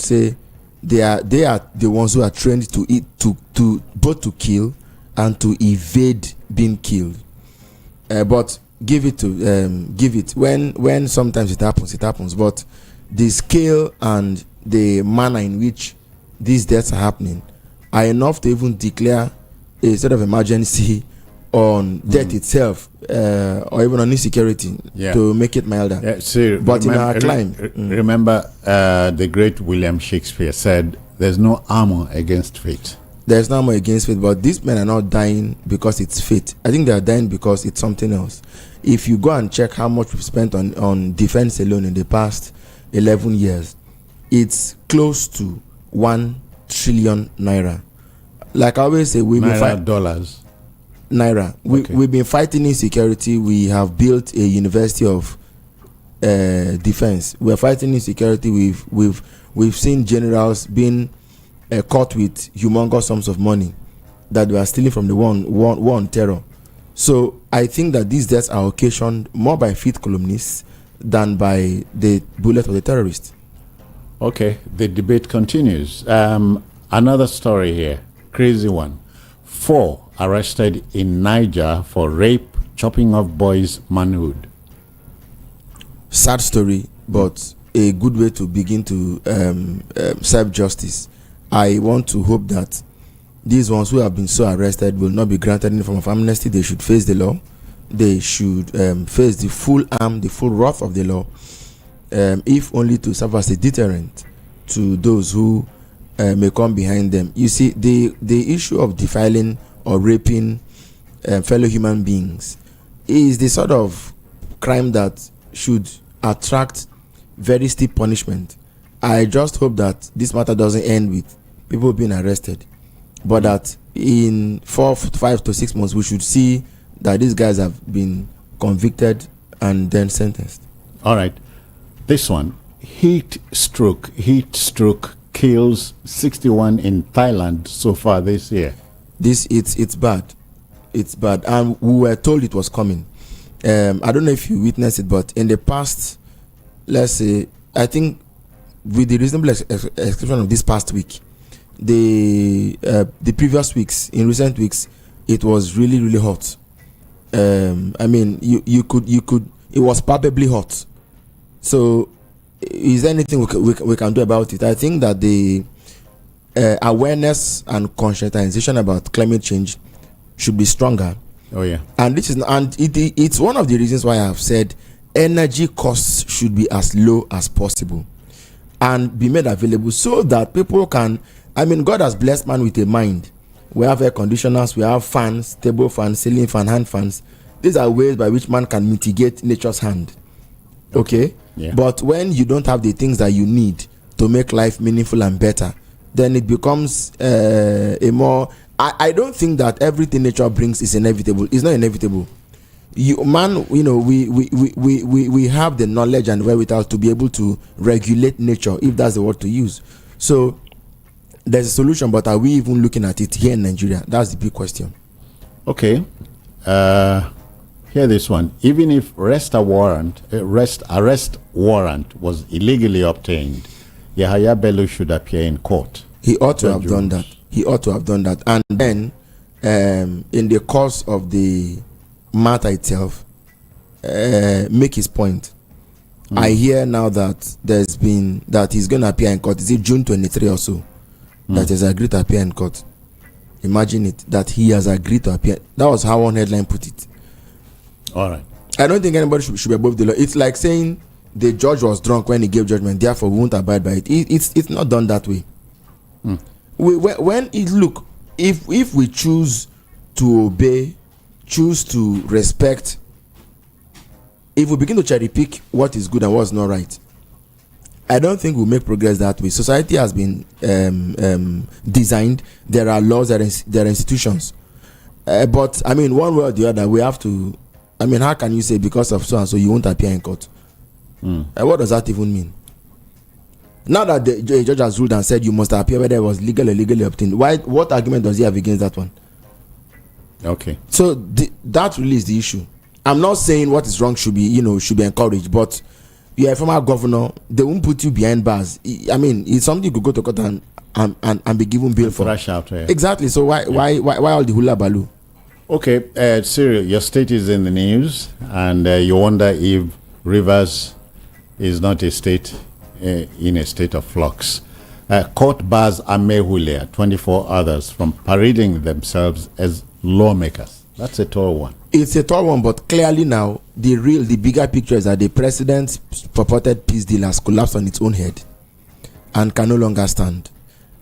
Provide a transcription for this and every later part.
say they are the ones who are trained to eat, to both to kill and to evade being killed. But give it when sometimes it happens. But the scale and the manner in which these deaths are happening are enough to even declare a sort of emergency on death itself, or even on insecurity, to make it milder. But in our climb, remember the great William Shakespeare said, "There's no armor against fate." There's no armor against fate, but these men are not dying because it's fate. I think they are dying because it's something else. If you go and check how much we've spent on defense alone in the past 11 years, it's close to 1 trillion naira. Like I always say, we've been fighting dollars. Naira. We've been fighting insecurity. We have built a university of defense. We're fighting insecurity. We've seen generals being caught with humongous sums of money that we are stealing from the war on terror. So I think that these deaths are occasioned more by fifth columnists than by the bullet of the terrorist. Okay, the debate continues. Another story here, crazy one. 4 arrested in Niger for rape, chopping off boys' manhood. Sad story, but a good way to begin to serve justice. I want to hope that these ones who have been so arrested will not be granted any form of amnesty. They should face the law. They should face the full the full wrath of the law, if only to serve as a deterrent to those who may come behind them. You see, the issue of defiling or raping fellow human beings is the sort of crime that should attract very steep punishment. I just hope that this matter doesn't end with people being arrested, but that in 4, 5 to 6 months we should see that these guys have been convicted and then sentenced. All right, this one, heat stroke kills 61 in Thailand so far this year. It's bad, and we were told it was coming. I don't know if you witnessed it, but in the past, let's say, I think with the reasonable exception of this past week, the previous weeks, in recent weeks, it was really, really hot. I mean, you could, it was palpably hot. So, is there anything we can do about it? I think that the awareness and conscientization about climate change should be stronger. Oh yeah, and it's one of the reasons why I have said energy costs should be as low as possible and be made available so that people can. I mean, God has blessed man with a mind. We have air conditioners, we have fans, table fans, ceiling fan, hand fans. These are ways by which man can mitigate nature's hand. Okay? Yeah. But when you don't have the things that you need to make life meaningful and better, then it becomes a more. I don't think that everything nature brings is inevitable. It's not inevitable. We have the knowledge and wherewithal to be able to regulate nature, if that's the word to use. So there's a solution, but are we even looking at it here in Nigeria? That's the big question. Okay. Hear this one. Even if arrest warrant was illegally obtained, Yahaya Bello should appear in court. He ought to have done that. And then, in the course of the matter itself, make his point. I hear now that he's going to appear in court. Is it June 23 or so? That he has agreed to appear in court. Imagine it, that he has agreed to appear. That was how one headline put it. All right. I don't think anybody should be above the law. It's like saying the judge was drunk when he gave judgment, therefore we won't abide by it. It's not done that way. If we choose to obey, choose to respect, if we begin to cherry pick what is good and what's not right, I don't think we'll make progress that way. Society has been designed. There are laws, there are institutions. But I mean, one way or the other, we have to. I mean, how can you say because of so and so you won't appear in court? What does that even mean? Now that the judge has ruled and said you must appear whether it was legal or illegally obtained, what argument does he have against that one? Okay. So that really is the issue. I'm not saying what is wrong should be encouraged, but you're a former governor, they won't put you behind bars. I mean, it's something you could go to court and be given bail for. Thrash out, yeah. Exactly. So why all the hula baloo? Okay, Cyril, your state is in the news, and you wonder if Rivers is not a state in a state of flux. Court bars Amehulia, 24 others, from parading themselves as lawmakers. That's a tall one. It's a tall one, but clearly now, the bigger picture is that the president's purported peace deal has collapsed on its own head and can no longer stand.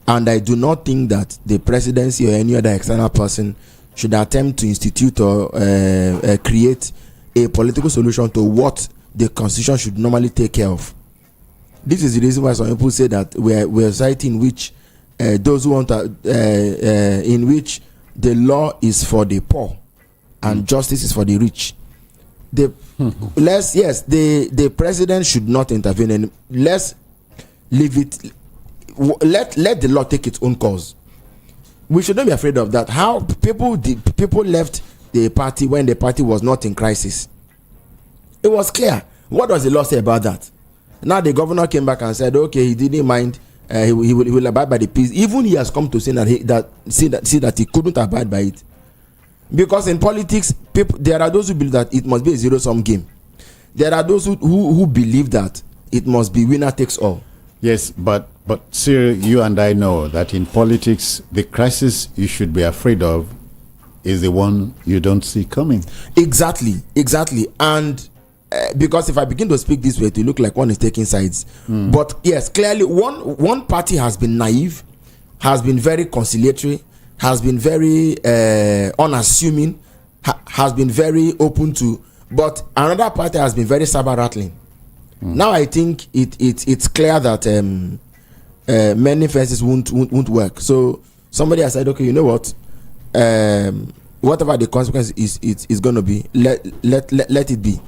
And I do not think that the presidency or any other external person should attempt to institute or create a political solution to what the constitution should normally take care of. This is the reason why some people say that we're a society in which those who want in which the law is for the poor and justice is for the rich. The president should not intervene, and let's leave it. Let the law take its own course. We should not be afraid of that. How people left the party when the party was not in crisis. It was clear. What does the law say about that? Now the governor came back and said, okay, he didn't mind. He will abide by the peace. Even he has come to say that he couldn't abide by it. Because in politics, there are those who believe that it must be a zero-sum game. There are those who believe that it must be winner takes all. Yes, but Cyril, you and I know that in politics, the crisis you should be afraid of is the one you don't see coming. Exactly. And because if I begin to speak this way, it will look like one is taking sides. But yes, clearly one party has been naive, has been very conciliatory, has been very unassuming, has been very open to, but another party has been very saber rattling. Now I think it's clear that many fences won't work. So somebody has said, okay, you know what? Whatever the consequence is going to be, let it be.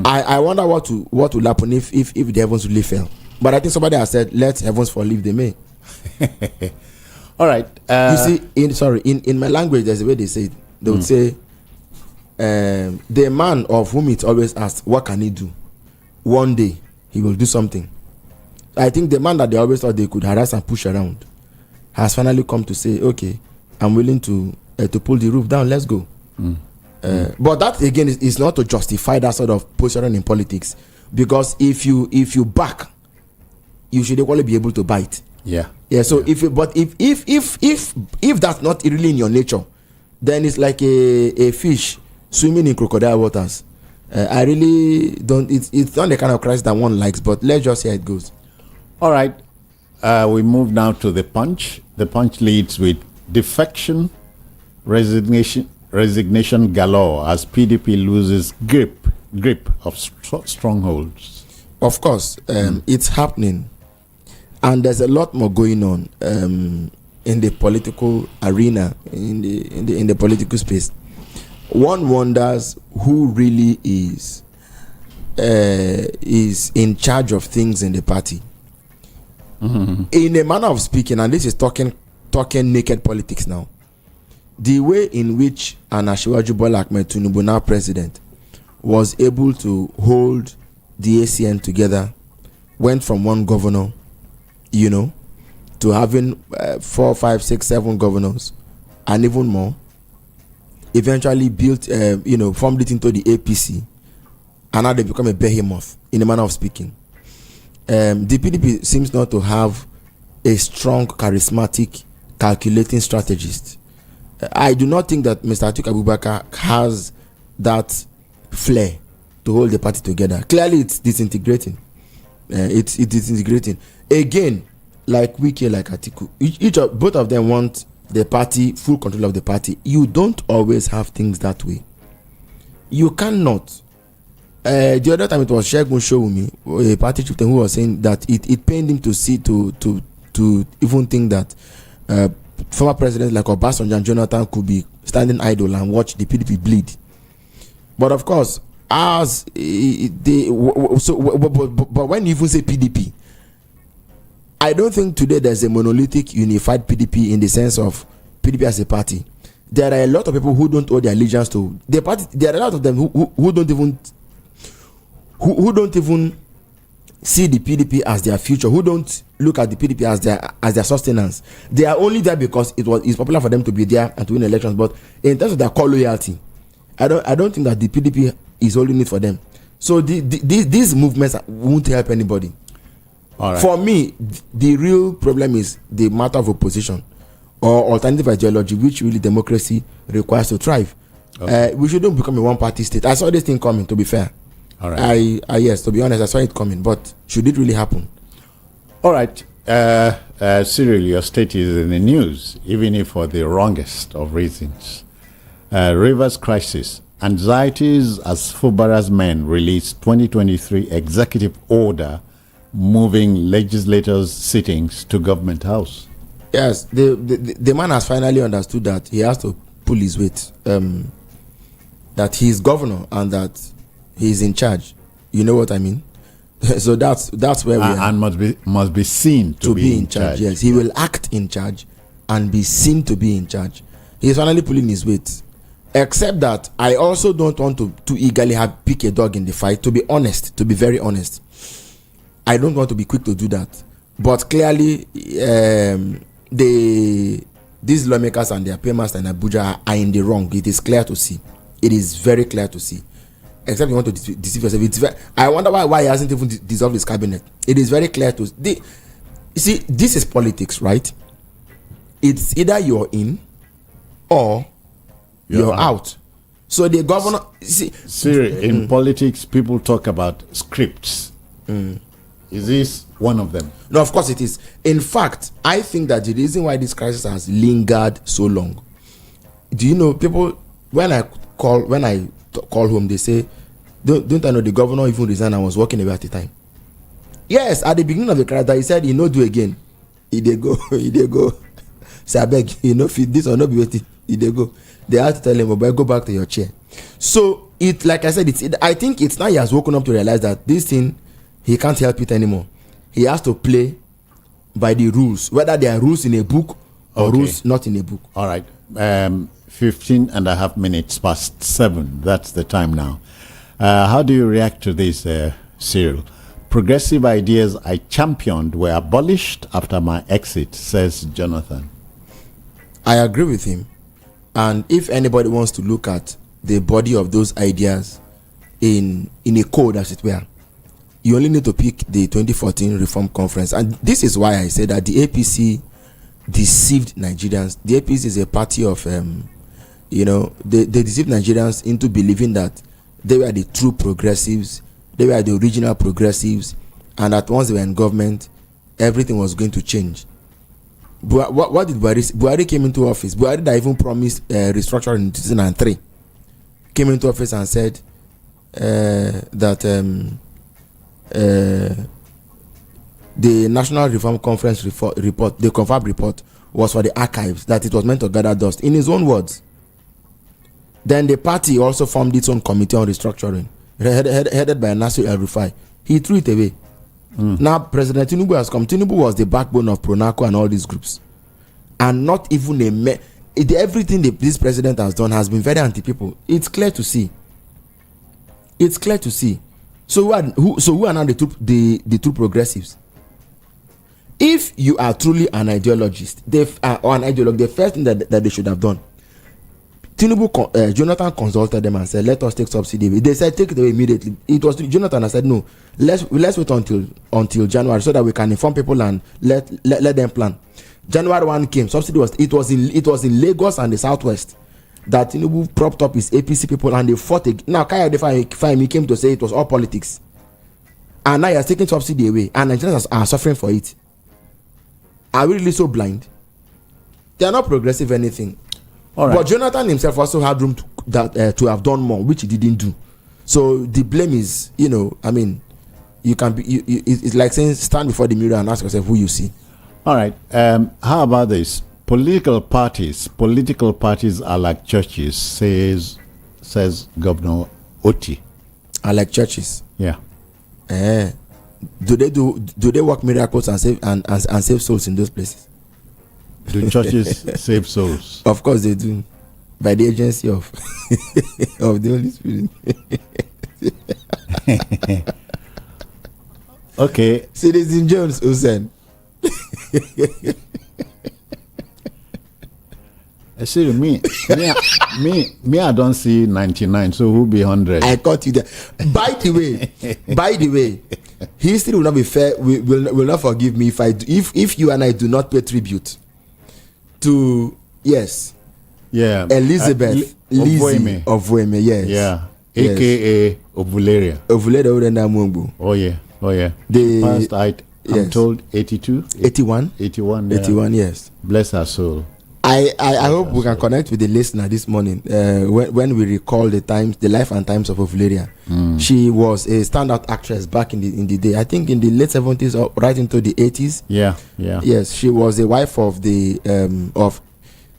I wonder what will happen if the heavens really fell. But I think somebody has said, let heavens fall if they may. All right. You see, in my language, there's a way they say it. They would say, the man of whom it's always asked, what can he do? One day, he will do something. I think the man that they always thought they could harass and push around has finally come to say, okay, I'm willing to pull the roof down, let's go. But that, again, is not to justify that sort of position in politics. Because if you back, you should equally be able to bite. Yeah. So if that's not really in your nature, then it's like a fish swimming in crocodile waters. I really don't. It's not the kind of crisis that one likes. But let's just see how it goes. All right. We move now to the Punch. The Punch leads with defection, resignation galore as PDP loses grip of strongholds. Of course, it's happening. And there's a lot more going on in the political arena, in the political space. One wonders who really is in charge of things in the party. In a manner of speaking, and this is talking naked politics now. The way in which Asiwaju Bola Ahmed Tinubu, now president, was able to hold the ACN together, went from one governor, to having 4, 5, 6, 7 governors, and even more. Eventually built, formed it into the APC, and now they become a behemoth, in a manner of speaking. The PDP seems not to have a strong, charismatic, calculating strategist. I do not think that Mr. Atiku Abubakar has that flair to hold the party together. Clearly, it's disintegrating. It's disintegrating. Again, like Wike, like Atiku, both of them want the party, full control of the party. You don't always have things that way. You cannot. The other time it was Shegun Showumi, a party chieftain, who was saying that it pained him to see to even think that former presidents like Obasanjo and Jonathan could be standing idle and watch the PDP bleed. But of course, but when you even say PDP, I don't think today there's a monolithic, unified PDP in the sense of PDP as a party. There are a lot of people who don't owe their allegiance to the party. There are a lot of them who don't even see the PDP as their future, who don't look at the PDP as their sustenance. They are only there because it's popular for them to be there and to win elections. But in terms of their core loyalty, I don't think that the PDP is holding it for them. So these movements won't help anybody. All right. For me, the real problem is the matter of opposition or alternative ideology, which really democracy requires to thrive. Okay. We shouldn't become a one-party state. I saw this thing coming, to be fair. All right. Yes, to be honest, I saw it coming. But should it really happen? All right. Cyril, your state is in the news, even if for the wrongest of reasons. Rivers crisis. Anxieties as Fubara's men release 2023 executive order moving legislators' sittings to government house. Yes, the man has finally understood that he has to pull his weight. That he is governor and that he is in charge. You know what I mean? So that's where we are. And must be seen to be in charge. Yes, he will act in charge and be seen to be in charge. He is finally pulling his weight. Except that I also don't want to eagerly pick a dog in the fight. To be honest, to be very honest, I don't want to be quick to do that. But clearly, these lawmakers and their paymasters in Abuja are in the wrong. It is clear to see. It is very clear to see. Except you want to deceive yourself. I wonder why he hasn't even dissolved his cabinet. It is very clear to see. You see, this is politics, right? It's either you're in or you're out. So the governor, in politics, people talk about scripts. Is this one of them? No, of course it is. In fact, I think that the reason why this crisis has lingered so long, do you know, people, when I call home, they say, don't I know the governor even resigned and was walking away at the time? Yes, at the beginning of the crisis, he said he no do again. He dey go. Say, I beg, fit this or not be waiting. He dey go. They had to tell him, boy, go back to your chair. So it, like I said, I think it's now he has woken up to realize that this thing, he can't help it anymore. He has to play by the rules, whether there are rules in a book or rules not in a book. All right. 15 and a half minutes past 7. That's the time now. How do you react to this, Cyril? Progressive ideas I championed were abolished after my exit, says Jonathan. I agree with him. And if anybody wants to look at the body of those ideas in a code, as it were, you only need to pick the 2014 Reform Conference. And this is why I say that the APC deceived Nigerians. The APC is a party of, they deceived Nigerians into believing that they were the true progressives, they were the original progressives, and that once they were in government, everything was going to change. What did Buhari? Buhari came into office. Buhari that even promised restructuring in 2003 came into office and said that the National Reform Conference report, the confirmed report, was for the archives, that it was meant to gather dust. In his own words. Then the party also formed its own committee on restructuring, headed by Nasir El-Rufai. He threw it away. Now President Tinubu has come. Tinubu was the backbone of Pronaco and all these groups, and not even everything this president has done has been very anti-people. It's clear to see. So who are now the two progressives? If you are truly an ideologist, or an ideologue, the first thing that they should have done, Tinubu, Jonathan consulted them and said, "Let us take subsidy." They said, "Take it away immediately." It was Jonathan that said, "No, let's wait until January so that we can inform people and let them plan." January 1 came. Subsidy was in Lagos and the Southwest that Tinubu propped up his APC people and they fought again. Now Kaya Fahimi came to say it was all politics, and now he has taken subsidy away, and Nigerians are suffering for it. Are we really so blind? They are not progressive anything. All right. But Jonathan himself also had room to have done more, which he didn't do. So the blame is, you can be. It's like saying, stand before the mirror and ask yourself who you see. All right. How about this? Political parties are like churches, says Governor Oti. Are like churches. Yeah. Do they work miracles and save souls in those places? Do churches save souls? Of course they do, by the agency of of the Holy Spirit. Okay. Citizen Jones, Hussein. See, me, I don't see 99, so who be 100? I caught you there. By the way, history will not be fair. Will not forgive me if you and I do not pay tribute to Elizabeth Lizzie of Weme, yes. Yeah. AKA Ovularia. Oh yeah. The passed I'm told 82? 81? 81, 81, yes. Bless her soul. I hope we can connect with the listener this morning when we recall the life and times of Ovularia. She was a standout actress back in the day. I think in the late 70s or right into the 80s. Yeah. Yes, she was the wife of the of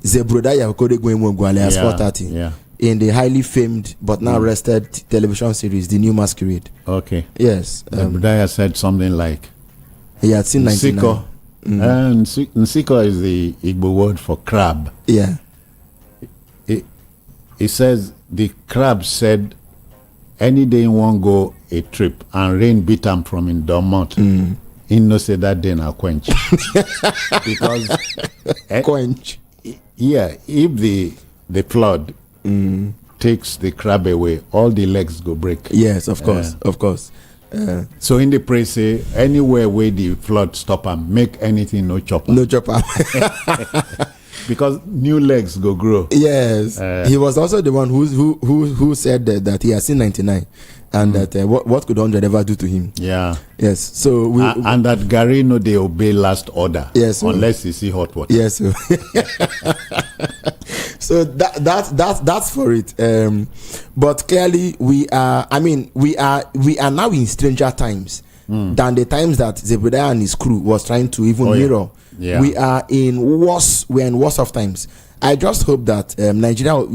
Zebrodaya Okodegwemogwale as 430. Yeah. In the highly famed but now arrested television series, The New Masquerade. Okay. Yes. Zebrodaya said something like, he had seen 99. And Nsiko is the Igbo word for crab. Yeah. It says the crab said any day in one go a trip and rain beat him from in Dormont. He no say that day na quench. Because quench. Yeah, if the flood takes the crab away, all the legs go break. Yes, of course. So in the prayer say anywhere where the flood stop and make anything no chopper. Because new legs go grow. Yes. He was also the one who said that he has seen 99 and that what could 100 ever do to him. Yeah. Yes. So and that Gary no they obey last order. Yes. Unless you see hot water. Yes. So that's for it. But clearly we are now in stranger times than the times that Zebediah and his crew was trying to even mirror. Yeah. We're in worse of times. I just hope that Nigeria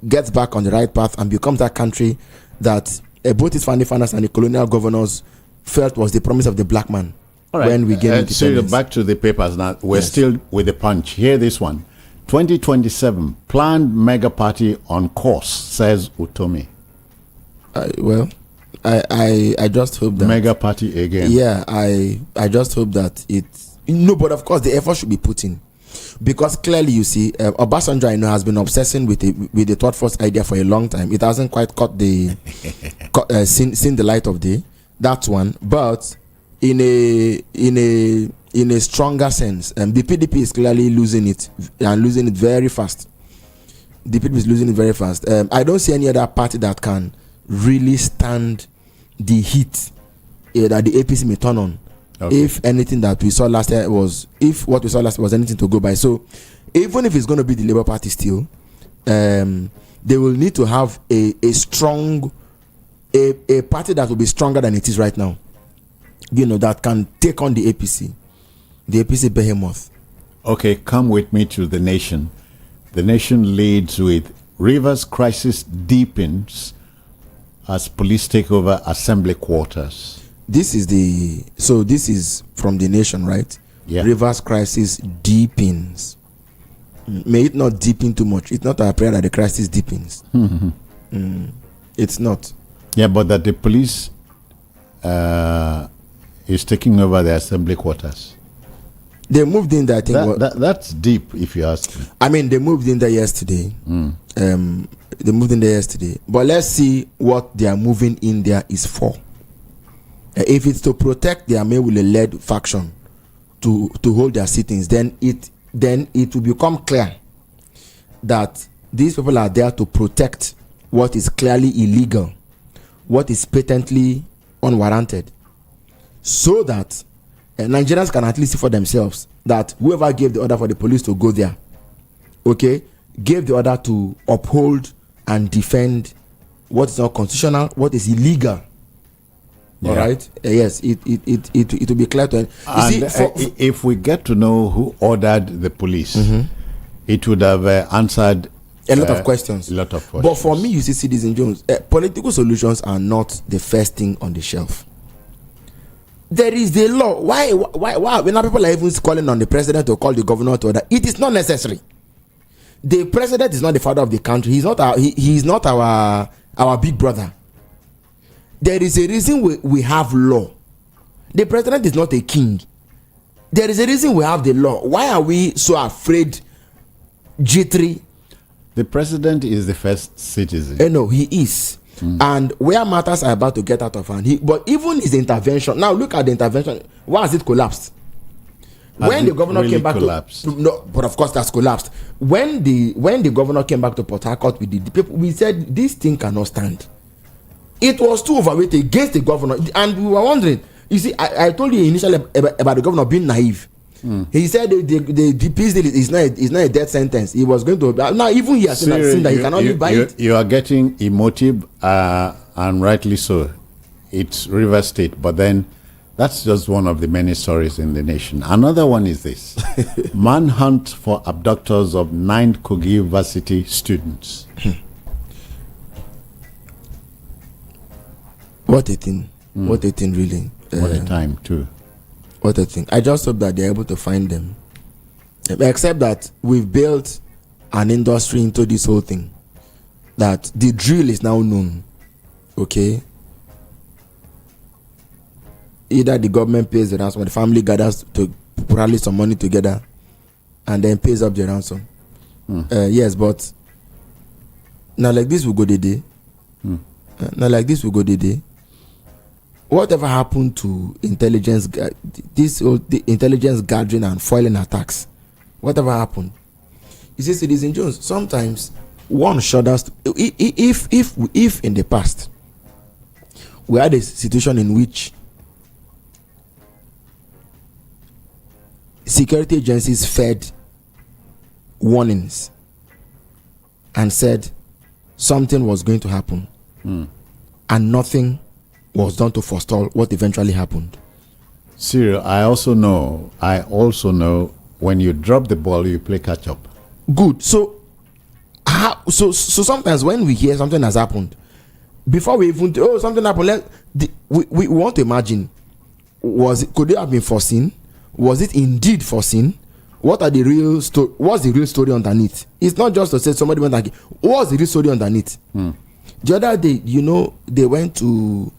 gets back on the right path and becomes that country that both its founding fathers and the colonial governors felt was the promise of the black man. All right. When we get independence. So back to the papers now. We're still with the punch. Hear this one. 2027 planned mega party on course, says Utomi. I just hope that mega party again. Yeah, I just hope that but of course the effort should be put in, because clearly you see Obasanjo I know has been obsessing with the third force idea for a long time. It hasn't quite caught the seen the light of day. That's one, but in a stronger sense, the PDP is clearly losing it and losing it very fast. The PDP is losing it very fast. I don't see any other party that can really stand the heat that the APC may turn on. Okay. If anything that we saw last year was anything to go by. So even if it's going to be the Labour Party still, they will need to have a strong a party that will be stronger than it is right now. That can take on the APC behemoth. Okay, come with me to the nation. The nation leads with Rivers crisis deepens as police take over assembly quarters. This is from the nation, right? Yeah. Rivers crisis deepens. May it not deepen too much. It's not our prayer that the crisis deepens. It's not. Yeah, but that the police is taking over the assembly quarters. They moved in there, I think. That's deep, if you ask me. I mean, they moved in there yesterday. They moved in there yesterday. But let's see what they are moving in there is for. If it's to protect their Mewule-led faction to hold their sittings, then it will become clear that these people are there to protect what is clearly illegal, what is patently unwarranted, so that Nigerians can at least see for themselves that whoever gave the order for the police to go there, gave the order to uphold and defend what is not constitutional, what is illegal. Yeah. All right. Yes, it will be clear to. If we get to know who ordered the police, it would have answered a lot of questions. But for me, you see, Citizen Jones, political solutions are not the first thing on the shelf. There is the law. Why? When people are even calling on the president to call the governor to order, it is not necessary. The president is not the father of the country. He is not our big brother. There is a reason we have law. The president is not a king. There is a reason we have the law. Why are we so afraid? G3. The president is the first citizen. No, he is. And where matters are about to get out of hand, but even his intervention. Now look at the intervention. Why has it collapsed? When the governor really came back collapsed? no, but of course that's collapsed. When the governor came back to Port Harcourt with the people, we said this thing cannot stand. It was too overweight against the governor, and we were wondering. You see, I told you initially about the governor being naive. He said the peace deal is not a death sentence. He was going to now even he has seen that he cannot live by it. You are getting emotive, and rightly so. It's Rivers State, but then that's just one of the many stories in the nation. Another one is this: manhunt for abductors of 9 Kogi University students. What a thing! What a thing, really! What a time too. What a thing. I just hope that they're able to find them. Except that we've built an industry into this whole thing. That the drill is now known. Okay? Either the government pays the ransom or the family gathers to rally some money together and then pays up the ransom. Yes, but now like this will go the day. Now like this will go the day. Whatever happened to intelligence, the intelligence gathering and foiling attacks? Whatever happened? You see, Citizen Jones, sometimes one shudders. If in the past we had a situation in which security agencies fed warnings and said something was going to happen, and nothing was done to forestall what eventually happened. Cyril, I also know when you drop the ball, you play catch up. Good. So sometimes when we hear something has happened, before we even something happened, we want to imagine: could it have been foreseen? Was it indeed foreseen? What are the real story? What's the real story underneath? It's not just to say somebody went like, what's the real story underneath? The other day, they went to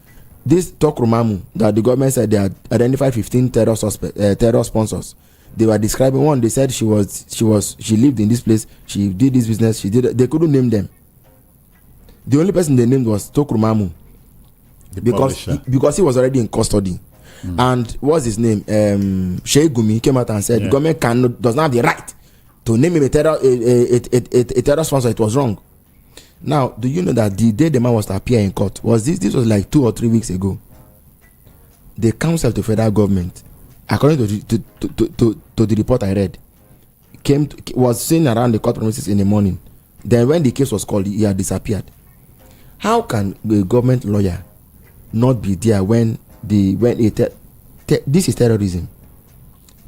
this Tokurumamu that the government said they had identified 15 terror sponsors. They were describing one. They said she lived in this place. She did this business. They couldn't name them. The only person they named was Tokurumamu because he was already in custody. And what's his name? Sheikh Gumi came out and said the government does not have the right to name him a terror sponsor. It was wrong. Now, do you know that the day the man was to appear in court this was like 2 or 3 weeks ago? The counsel to federal government, according to the report I read, was seen around the court premises in the morning. Then when the case was called, he had disappeared. How can a government lawyer not be there when this is terrorism?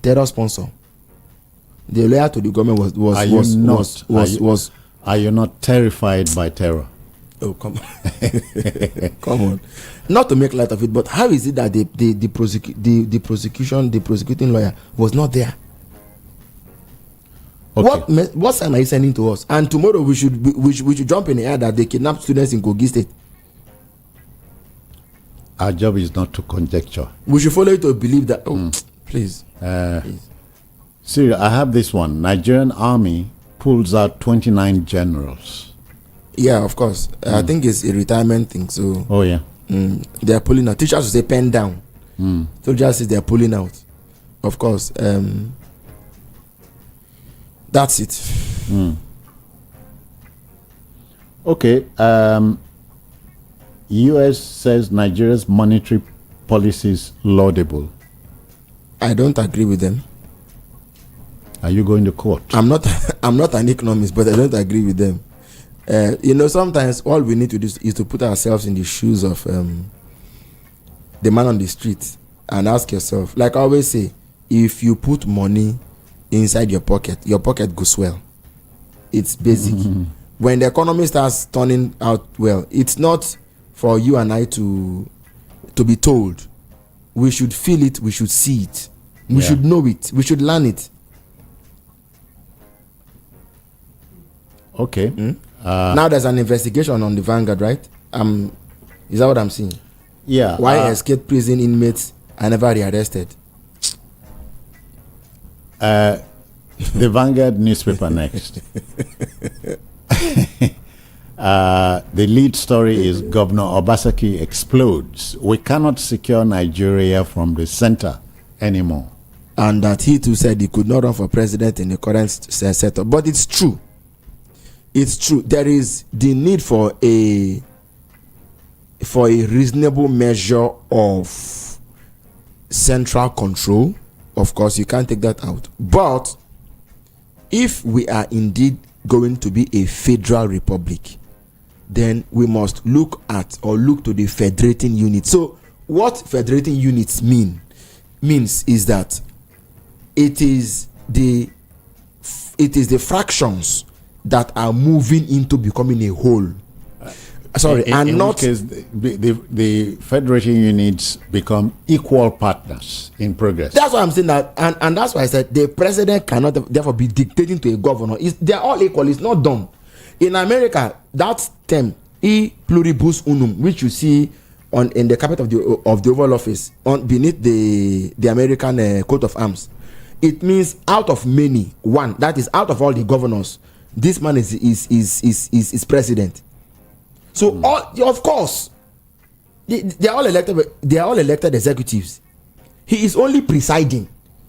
Terror sponsor. The lawyer to the government was. Are you not terrified by terror? Oh, come on. Come on. Not to make light of it, but how is it that the prosecuting lawyer was not there? Okay. What sign are you sending to us? And tomorrow we should jump in the air that they kidnapped students in Kogi State. Our job is not to conjecture. We should follow it to believe that. Please. Cyril, I have this one. Nigerian army pulls out 29 generals. Yeah, of course. I think it's a retirement thing. So. Oh yeah. They are pulling out. Teachers will say pen down. Soldiers say they are pulling out. Of course. That's it. Okay. U.S. says Nigeria's monetary policy is laudable. I don't agree with them. Are you going to court? I'm not an economist, but I don't agree with them. Sometimes all we need to do is to put ourselves in the shoes of the man on the street and ask yourself, like I always say, if you put money inside your pocket goes well. It's basic. When the economy starts turning out well, it's not for you and I to be told. We should feel it. We should see it. We should know it. We should learn it. Okay. Now there's an investigation on the Vanguard, right? Is that what I'm seeing? Yeah. Why escaped prison inmates I never rearrested. The Vanguard newspaper next. The lead story is Governor Obaseki explodes. We cannot secure Nigeria from the center anymore. And that he too said he could not run for president in the current setup. But it's true. It's true. There is the need for a reasonable measure of central control. Of course, you can't take that out. But if we are indeed going to be a federal republic, then we must look at or look to the federating unit. So what federating units means is that it is the fractions that are moving into becoming a whole. In not which case the federating units become equal partners in progress. That's why I'm saying that, and that's why I said the president cannot therefore be dictating to a governor. They're all equal. It's not done. In America, that term e pluribus unum, which you see in the capital of the Oval Office, beneath the American coat of arms, it means out of many, one. That is, out of all the governors, this man is president. So of course, they are all elected. They are all elected executives. He is only presiding.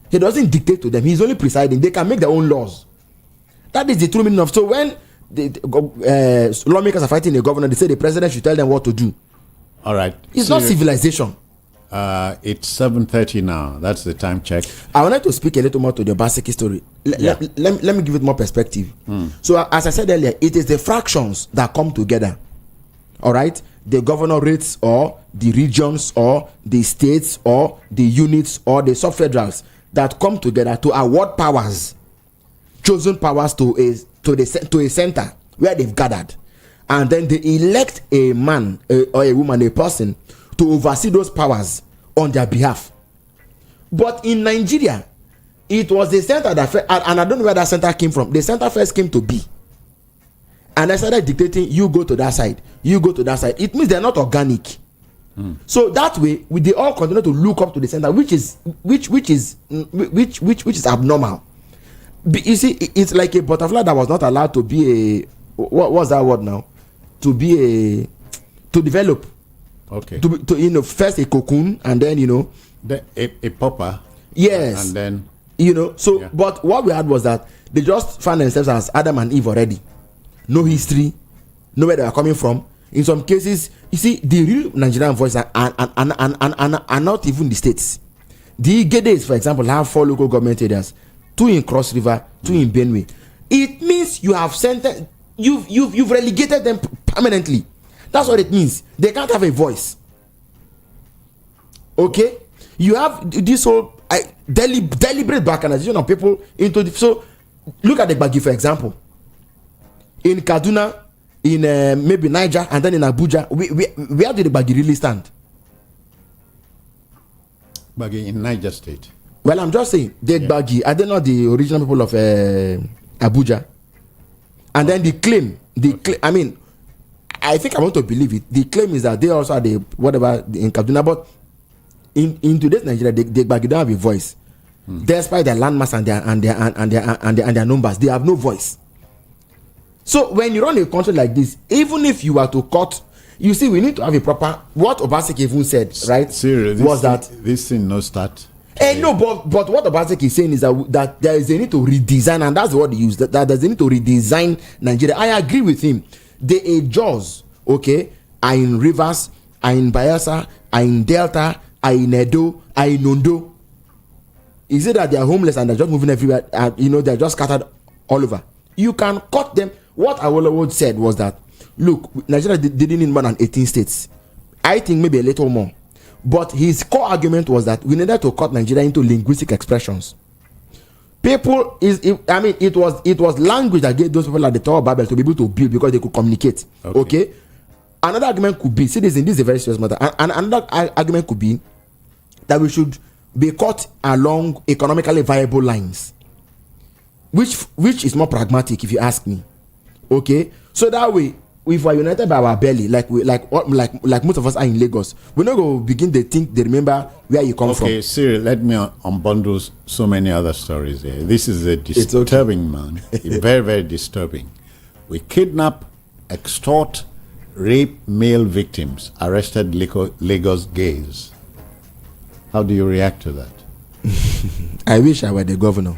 He doesn't dictate to them. He is only presiding. They can make their own laws. That is the true meaning of. So when the lawmakers are fighting a governor, they say the president should tell them what to do. All right. It's not civilization. It's 7:30 now. That's the time check. I wanted to speak a little more to the Obaseki story. Let me give it more perspective. So as I said earlier, it is the fractions that come together. All right, the governorates or the regions or the states or the units or the sub-federals that come together to award powers, chosen powers to a center where they've gathered, and then they elect a man or a woman, a person, to oversee those powers on their behalf. But in Nigeria, it was the center that and I don't know where that center came from. The center first came to be, and I started dictating, you go to that side, you go to that side. It means they're not organic. So that way, they all continue to look up to the center, which is abnormal. You see, it's like a butterfly that was not allowed to be a what's that word now? To develop. Okay. To first a cocoon, and then a pupa. Yes. And then So yeah. But what we had was that they just found themselves as Adam and Eve already. No history, know where they are coming from. In some cases, you see, the real Nigerian voice are not even the states. The Igedis, for example, have 4 local government areas, 2 in Cross River, 2 in Benue. It means you have you've relegated them permanently. That's what it means. They can't have a voice. Okay, you have this whole deliberate balkanization of people into so look at the Gbagi, for example. In Kaduna, in maybe Niger, and then in Abuja, where did the Gbagi really stand? Gbagi in Niger State. Well, I'm just saying, the Gbagi, are they not the original people of Abuja? And then the claim, I mean, I think I want to believe it. The claim is that they also are the whatever in Kaduna, but in today's Nigeria, the Gbagi don't have a voice. Despite their landmass and their numbers, they have no voice. So when you run a country like this, even if you are to cut, you see, we need to have a proper. What Obaseki even said, right? Seriously, was that this thing no start? No, but what Obaseki is saying is that there is a need to redesign, and that's what he used. That there's a need to redesign Nigeria. I agree with him. The Jaws, okay, are in Rivers, are in Bayelsa, are in Delta, are in Edo, are in Ondo. Is it that they are homeless and they're just moving everywhere? They're just scattered all over. You can cut them. What Awolowo said was that, look, Nigeria didn't need more than 18 states. I think maybe a little more. But his core argument was that we needed to cut Nigeria into linguistic expressions. It was language that gave those people at the Tower of Babel to be able to build because they could communicate. Okay? Another argument could be, see, this is a very serious matter. And another argument could be that we should be cut along economically viable lines, which is more pragmatic, if you ask me. Okay, so that way if we're united by our belly, like most of us are in Lagos, we're not going to begin to think they remember where you come from. Okay, Cyril, let me unbundle so many other stories here. This is a disturbing man, very, very disturbing. We kidnap, extort, rape male victims, arrested Lagos gays. How do you react to that? I wish I were the governor.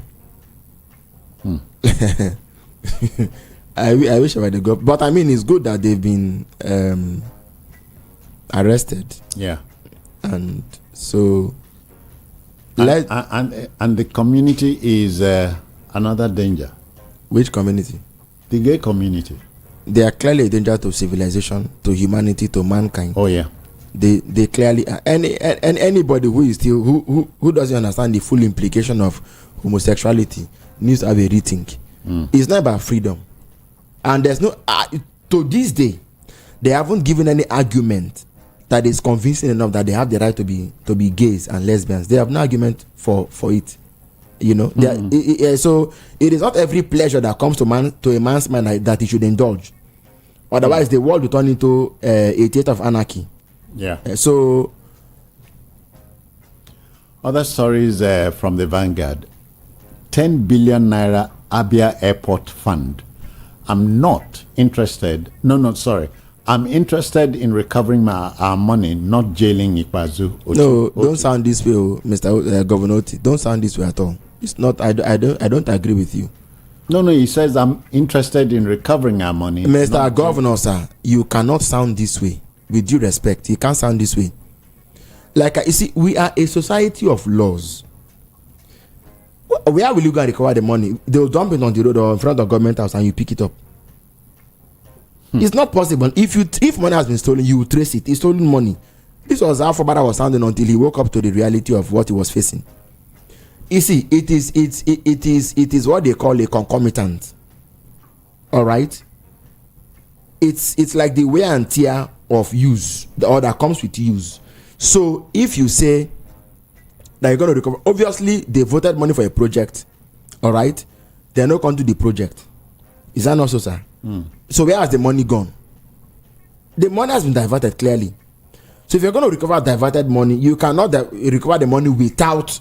I wish I were the governor. But I mean, it's good that they've been arrested. Yeah. And so... And the community is another danger. Which community? The gay community. They are clearly a danger to civilization, to humanity, to mankind. Oh, yeah. They clearly are. Anybody who is still who doesn't understand the full implication of homosexuality needs to have a rethink. It's not about freedom, and there's no to this day they haven't given any argument that is convincing enough that they have the right to be gays and lesbians. They have no argument for it. You know, so it is not every pleasure that comes to a man's mind that he should indulge. Otherwise, the world will turn into a theater of anarchy. Yeah. So, other stories from the Vanguard. 10 billion naira Abia Airport Fund. I'm not interested. I'm interested in recovering our money, not jailing Ikpazu. No, don't sound this way, Mr. Governor. Don't sound this way at all. It's not. I don't agree with you. No, he says I'm interested in recovering our money. Mr. Governor, sir, you cannot sound this way. With due respect, you can't sound this way. Like, you see, we are a society of laws. Where will you go and recover the money? They'll dump it on the road or in front of government house and you pick it up. It's not possible. If money has been stolen, you will trace it. It's stolen money. This was how Fobara was sounding until he woke up to the reality of what he was facing. You see, it is what they call a concomitant. All right. It's like the wear and tear of use, or that comes with use. So if you say that you're going to recover, obviously they voted money for a project, all right, they're not going to do the project. Is that not so, sir? So where has the money gone? The money has been diverted clearly. So if you're going to recover diverted money, you cannot recover the money without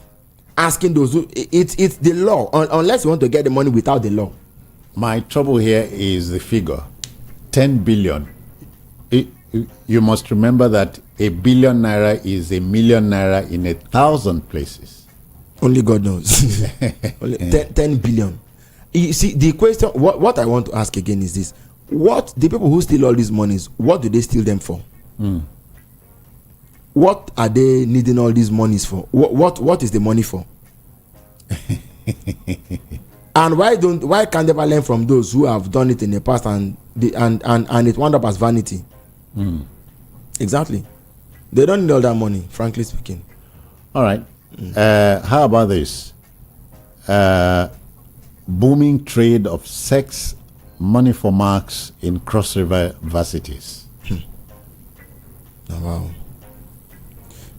asking those who, it's the law, unless you want to get the money without the law. My trouble here is the figure 10 billion. You must remember that $1 billion naira is $1 million naira in 1,000 places. Only God knows. Only 10 billion. You see, the question, what I want to ask again is this: what the people who steal all these monies, what do they steal them for? What are they needing all these monies for? What is the money for? And why can't they learn from those who have done it in the past and it wound up as vanity? Exactly. They don't need all that money, frankly speaking. All right. How about this? Booming trade of sex money for marks in Cross River varsities. Oh, wow.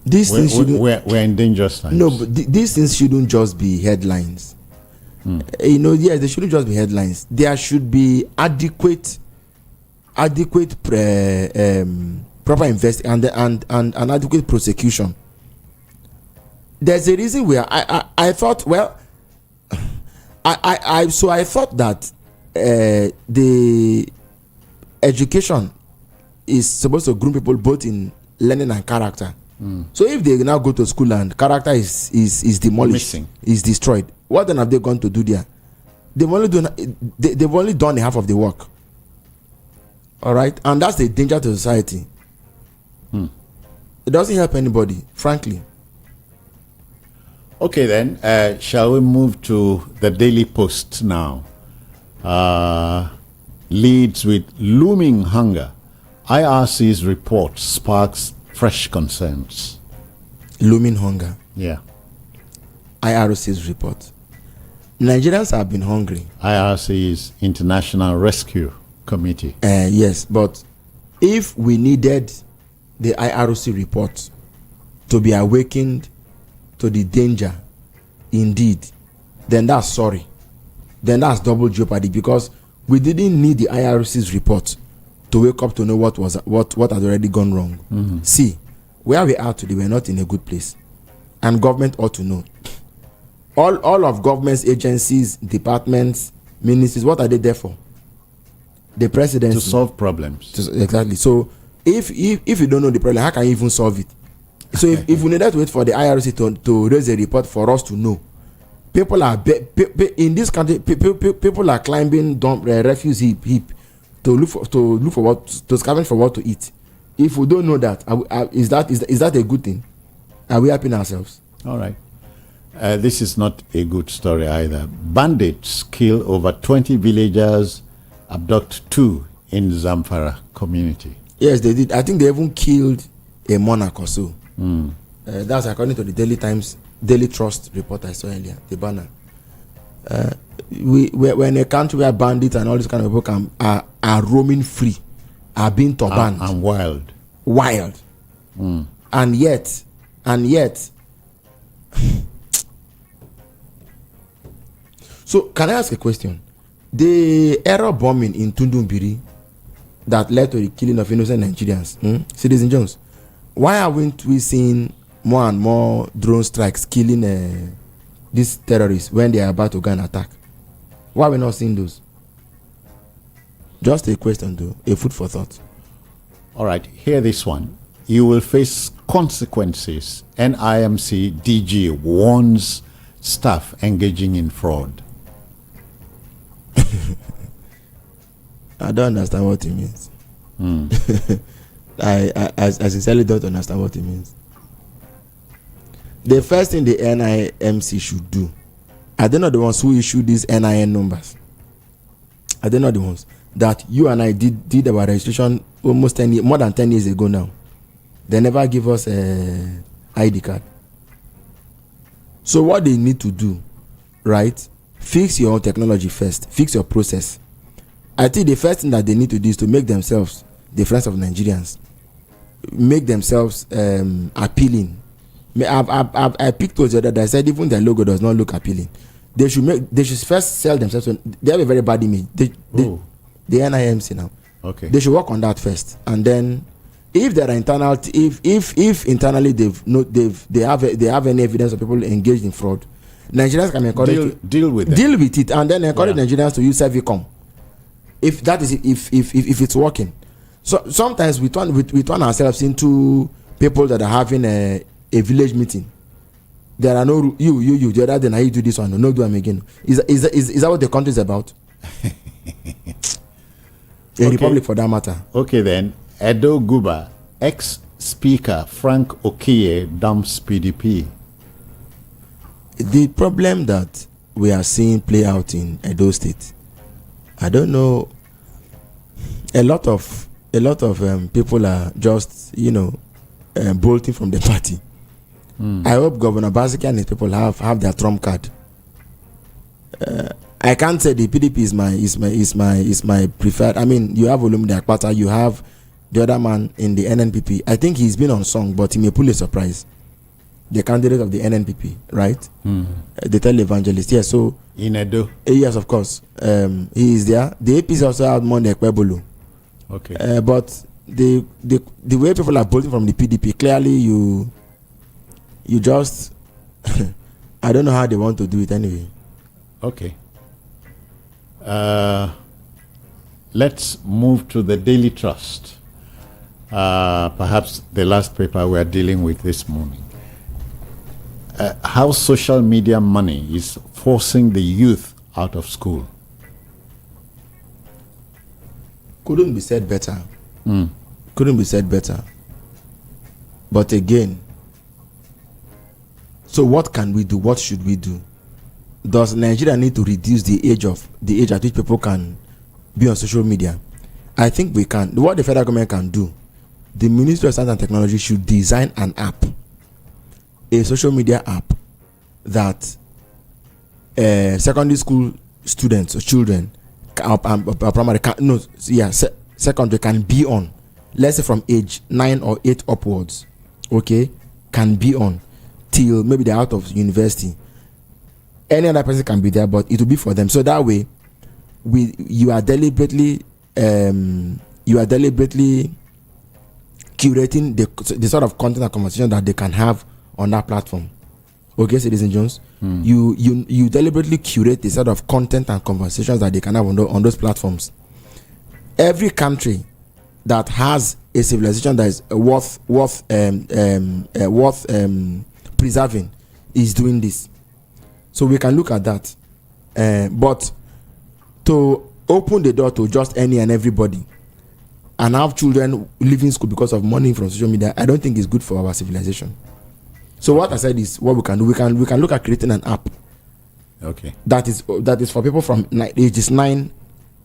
These things we're in dangerous times. No, but these things shouldn't just be headlines. Yes, they shouldn't just be headlines. There should be adequate proper investigation and adequate prosecution. There's a reason where I thought, well, I thought that the education is supposed to groom people both in learning and character. So if they now go to school and character is demolished, is destroyed, what then have they gone to do there? They've only done half of the work. All right, and that's a danger to society. It doesn't help anybody, frankly. Okay, then, shall we move to the Daily Post now? Leads with looming hunger. IRC's report sparks fresh concerns. Looming hunger. Yeah. IRC's report. Nigerians have been hungry. IRC is International Rescue Committee. Yes, but if we needed the IRC report to be awakened to the danger, indeed, then that's sorry. Then that's double jeopardy, because we didn't need the IRC's report to wake up to know what had already gone wrong. See, where we are today, we're not in a good place, and government ought to know. All of government's agencies, departments, ministries, what are they there for? The presidency, to solve problems. Exactly. So if you don't know the problem, how can you even solve it? So if we needed to wait for the IRC to raise a report for us to know, people are in this country, people are climbing refuse heap to look for what, to scavenge for what to eat. If we don't know that, is that a good thing? Are we helping ourselves? All right. This is not a good story either. Bandits kill over 20 villagers, abduct 2 in Zamfara community. Yes, they did. I think they even killed a monarch or so. That's according to the Daily Trust report I saw earlier, the banner. We're in a country where bandits and all these kind of people are roaming free, are being turbaned. And wild. And yet, so can I ask a question? The error bombing in Tundumbiri that led to the killing of innocent Nigerians, Citizen Jones, why haven't we seen more and more drone strikes killing these terrorists when they are about to go and attack? Why are we not seeing those? Just a question though, a food for thought. All right, hear this one. You will face consequences. NIMC DG warns staff engaging in fraud. I don't understand what it means. I sincerely don't understand what it means. The first thing the NIMC should do, are they not the ones who issue these NIN numbers? Are they not the ones that you and I did our registration almost more than 10 years ago now? They never give us a ID card. So what they need to do, right? Fix your own technology first. Fix your process. I think the first thing that they need to do is to make themselves the friends of Nigerians. Make themselves appealing. I picked those other that I said even their logo does not look appealing. They should first sell themselves. They have a very bad image. The NIMC now. Okay. They should work on that first, and then if there are internal, if internally they have any evidence of people engaged in fraud, Nigerians can encourage deal with it, and then encourage Nigerians to use Servicom. If that is if it's working. So sometimes we turn ourselves into people that are having a village meeting. There are no you the other day now you do this one, no do them again. Is that what the country is about? A republic for that matter. Okay then, Edo Guba, ex-speaker Frank Okiye dumps PDP. The problem that we are seeing play out in Edo State, I don't know. A lot of people are just bolting from the party. I hope Governor Basiki and his people have their trump card. I can't say the PDP is my preferred. I mean, you have Olumide Akpata, you have the other man in the NNPP. I think he's been on song, but he may pull a surprise. The candidate of the NNPP, right? The televangelist. Yes, so in Edo. Yes, of course. He is there. The APC also have Monde Ekpebulu. Okay. But the way people are voting from the PDP, clearly you just I don't know how they want to do it anyway. Okay. Let's move to the Daily Trust. Perhaps the last paper we are dealing with this morning. How social media money is forcing the youth out of school. Couldn't be said better. Couldn't be said better. But again, so what can we do? What should we do? Does Nigeria need to reduce the age at which people can be on social media? I think we can. What the federal government can do, the Ministry of Science and Technology should design an app, a social media app that secondary school students or children, primary, secondary can be on. Let's say from age 9 or 8 upwards, okay, can be on till maybe they're out of university. Any other person can be there, but it will be for them. So that way, you are deliberately you are deliberately curating the sort of content and conversation that they can have on that platform. Okay, Citizen Jones, you deliberately curate the sort of content and conversations that they can have on those platforms. Every country that has a civilization that is worth preserving is doing this. So we can look at that. But to open the door to just any and everybody and have children leaving school because of money from social media, I don't think is good for our civilization. So what I said is what we can do. We can look at creating an app. Okay. That is for people from ages 9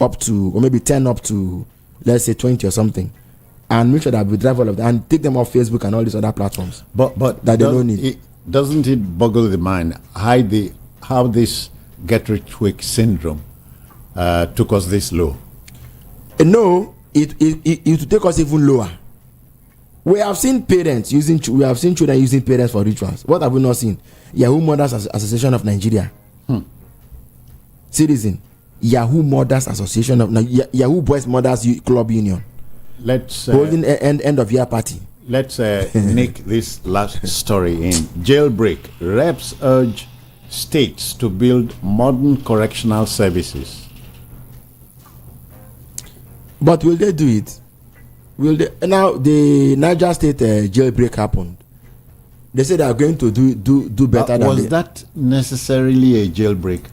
up to, or maybe 10 up to, let's say 20 or something, and make sure that we drive all of that and take them off Facebook and all these other platforms. But that they don't need. Doesn't it boggle the mind how this get rich quick syndrome took us this low? No, it will take us even lower. We have seen parents we have seen children using parents for rituals. What have we not seen? Yahoo Mothers Association of Nigeria. Citizen. Yahoo Mothers Association of Yahoo Boys Mothers Club Union. Let's holding end of year party. Let's nick this last story in. Jailbreak. Reps urge states to build modern correctional services. But will they do it? Now the Niger State jailbreak happened. They said they are going to do better. Was that necessarily a jailbreak?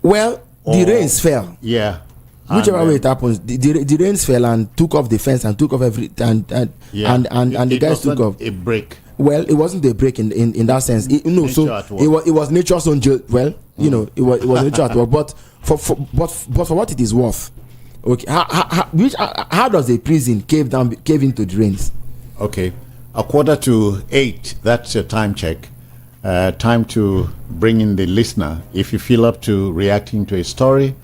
Well, the rains fell. Yeah. Whichever way it happens, the rains fell and took off the fence and took off everything, and the guys took off. A break. Well, it wasn't a break in that sense. It was nature's own jail. Well, it was nature at work. But for what it is worth. Okay, how does a prison cave into the rains? Okay, 7:45. That's your time check. Time to bring in the listener. If you feel up to reacting to a story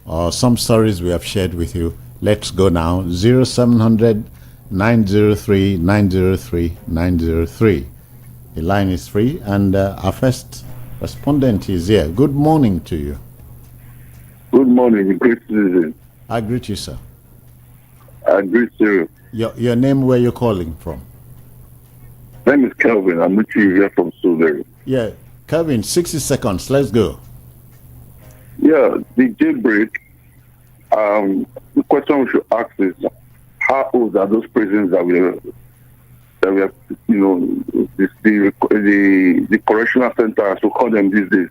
or some stories we have shared with you, let's go now. 0700 903 903 903. The line is free, and our first respondent is here. Good morning to you. Good morning, great citizen. I greet you, sir. I greet you. Your name, where you're calling from? My name is Kelvin. I'm with you here from Sudan. Yeah, Kelvin, 60 seconds. Let's go. Yeah, the jailbreak. The question we should ask is, how old are those prisons that we have, the correctional centers, we call them these days?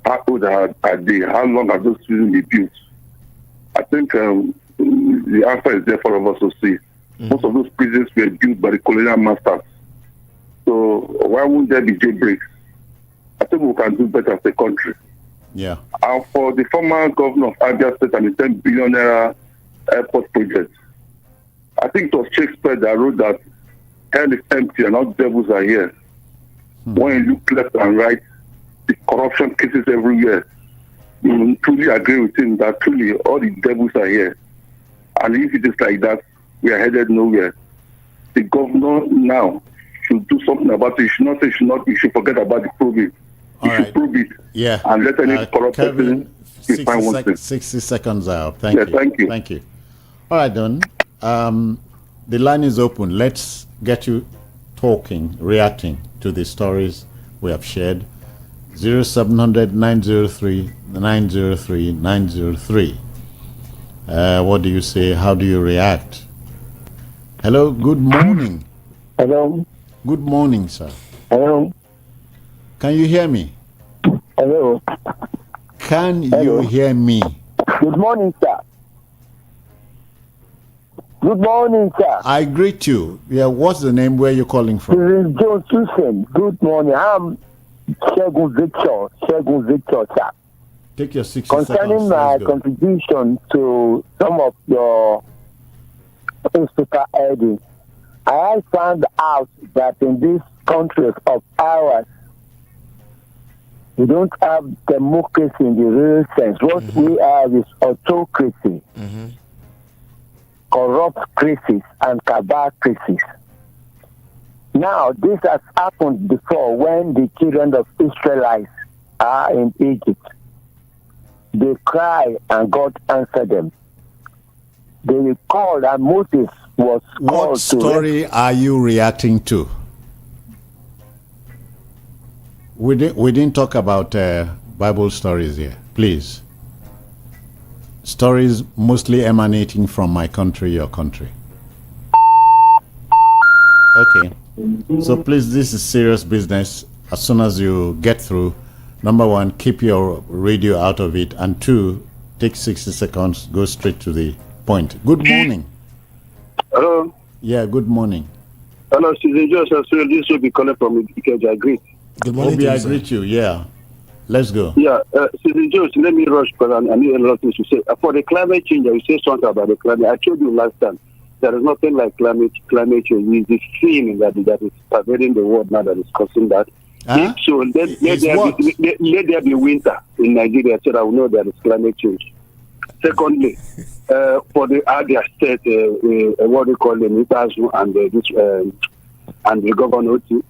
How old are they? How long have those prisons been built? I think the answer is there for all of us to see. Most of those prisons were built by the colonial masters. So why wouldn't there be jailbreaks? I think we can do better as a country. Yeah. And for the former governor of Abia State and the 10 billion naira airport project, I think it was Shakespeare that wrote that hell is empty and all devils are here. When you look left and right, the corruption cases everywhere. You truly agree with him that truly all the devils are here. And if it is like that, we are headed nowhere. The governor now should do something about it. He should not say he should forget about the proving. He should prove it. Yeah. And let any corrupt person be fine once. 60 seconds out. Thank you. Thank you. Thank you. All right, then. The line is open. Let's get you talking, reacting to the stories we have shared. 0700 903 903 903. What do you say? How do you react? Hello, good morning. Hello. Good morning, sir. Hello. Can you hear me? Hello. Can you hear me? Good morning, sir. Good morning, sir. I greet you. Yeah, what's the name? Where you calling from? This is Joe Susan. Good morning. I'm Shegun Victor, sir. Take your 60 Concerning seconds. my contribution to some of your newspaper headings, I found out that in these countries of ours, we don't have democracy in the real sense. What we have is autocracy, corrupt crisis, and cabal crisis. Now, this has happened before when the children of Israelites are in Egypt. They cry and God answered them. they recall that Moses was What called story are you reacting to? We didn't talk about Bible stories here, please. Stories mostly emanating from my country, your country. Okay. So please, this is serious business. As soon as you get through, number one, keep your radio out of it. And two, take 60 seconds, go straight to the point. Good morning. Hello. Yeah, good morning. Hello, Susan Joseph. So this will be calling from because I agree. Good morning Obi, to you, I sir. greet you. Yeah. Let's go. Yeah, Susan Joseph, let me rush because I need a lot of things to say. For the climate change, I will say something about the climate. I told you last time there is nothing like climate change. It's the feeling that is pervading the world now that is causing that. Huh? So let there be winter in Nigeria so that we know there is climate change. Secondly, for the Adia state, what they call the Mitazu and the governor too.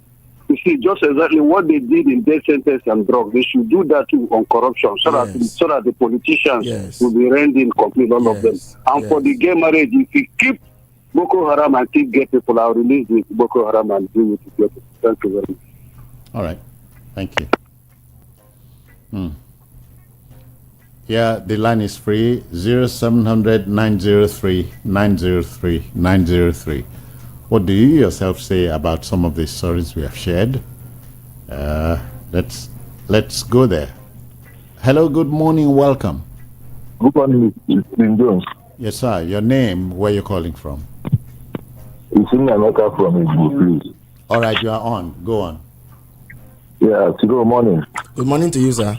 You see, just exactly what they did in death sentence and drugs, they should do that too on corruption, so that the politicians will be rending complete all of them. And for the gay marriage, if you keep Boko Haram and keep gay people, I'll release the Boko Haram and deal with the gay people. Thank you very much. All right. Thank you. Yeah, the line is free. 0700 903 903 903. What do you yourself say about some of the stories we have shared? Let's go there. Hello, good morning, welcome. Good morning, Mr. Jones. Yes, sir. Your name, where you calling from? It's America from Igbo, please. All right, you are on. Go on. Yeah, today morning. Good morning to you, sir.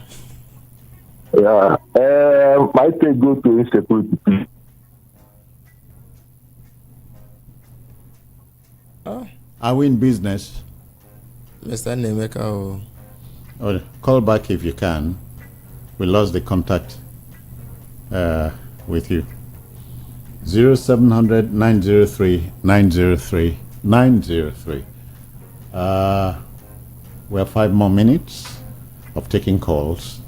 Yeah, my take go to insecurity. Are we in business? Mr. Nemeka. Oh, call back if you can. We lost the contact with you. 0700 903 903 903. We have 5 more minutes of taking calls.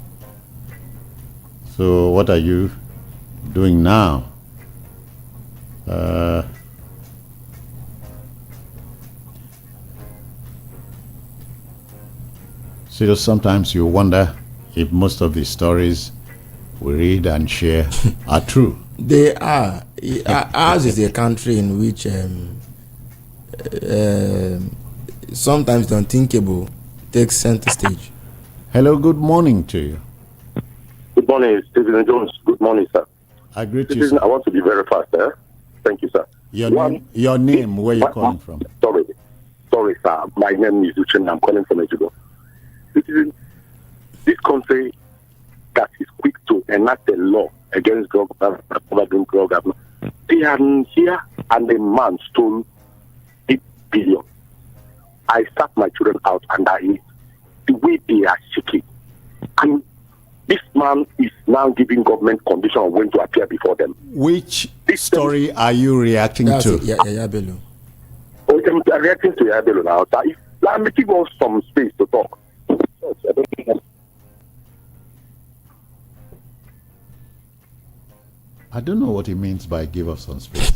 So what are you doing now? So sometimes you wonder if most of the stories we read and share are true. They are. Ours is a country in which sometimes the unthinkable takes center stage. Hello, good morning to you. Good morning, Stephen Jones. Good morning, sir. I greet you, Citizen, sir. I want to be very fast, eh? Thank you, sir. Your name, where you calling from? Sorry, sir. My name is Uchenna. I'm calling from Ejugo. Citizen, this country that is quick to enact a law against drug government, they are here and a man stole 8 billion. I sat my children out and the way they are shaking. And this man is now giving government condition on when to appear before them. Which story are you reacting to? Yeah, Bello. I'm reacting to Yabelo now. I'm making us some space to talk. I don't know what he means by give us some space.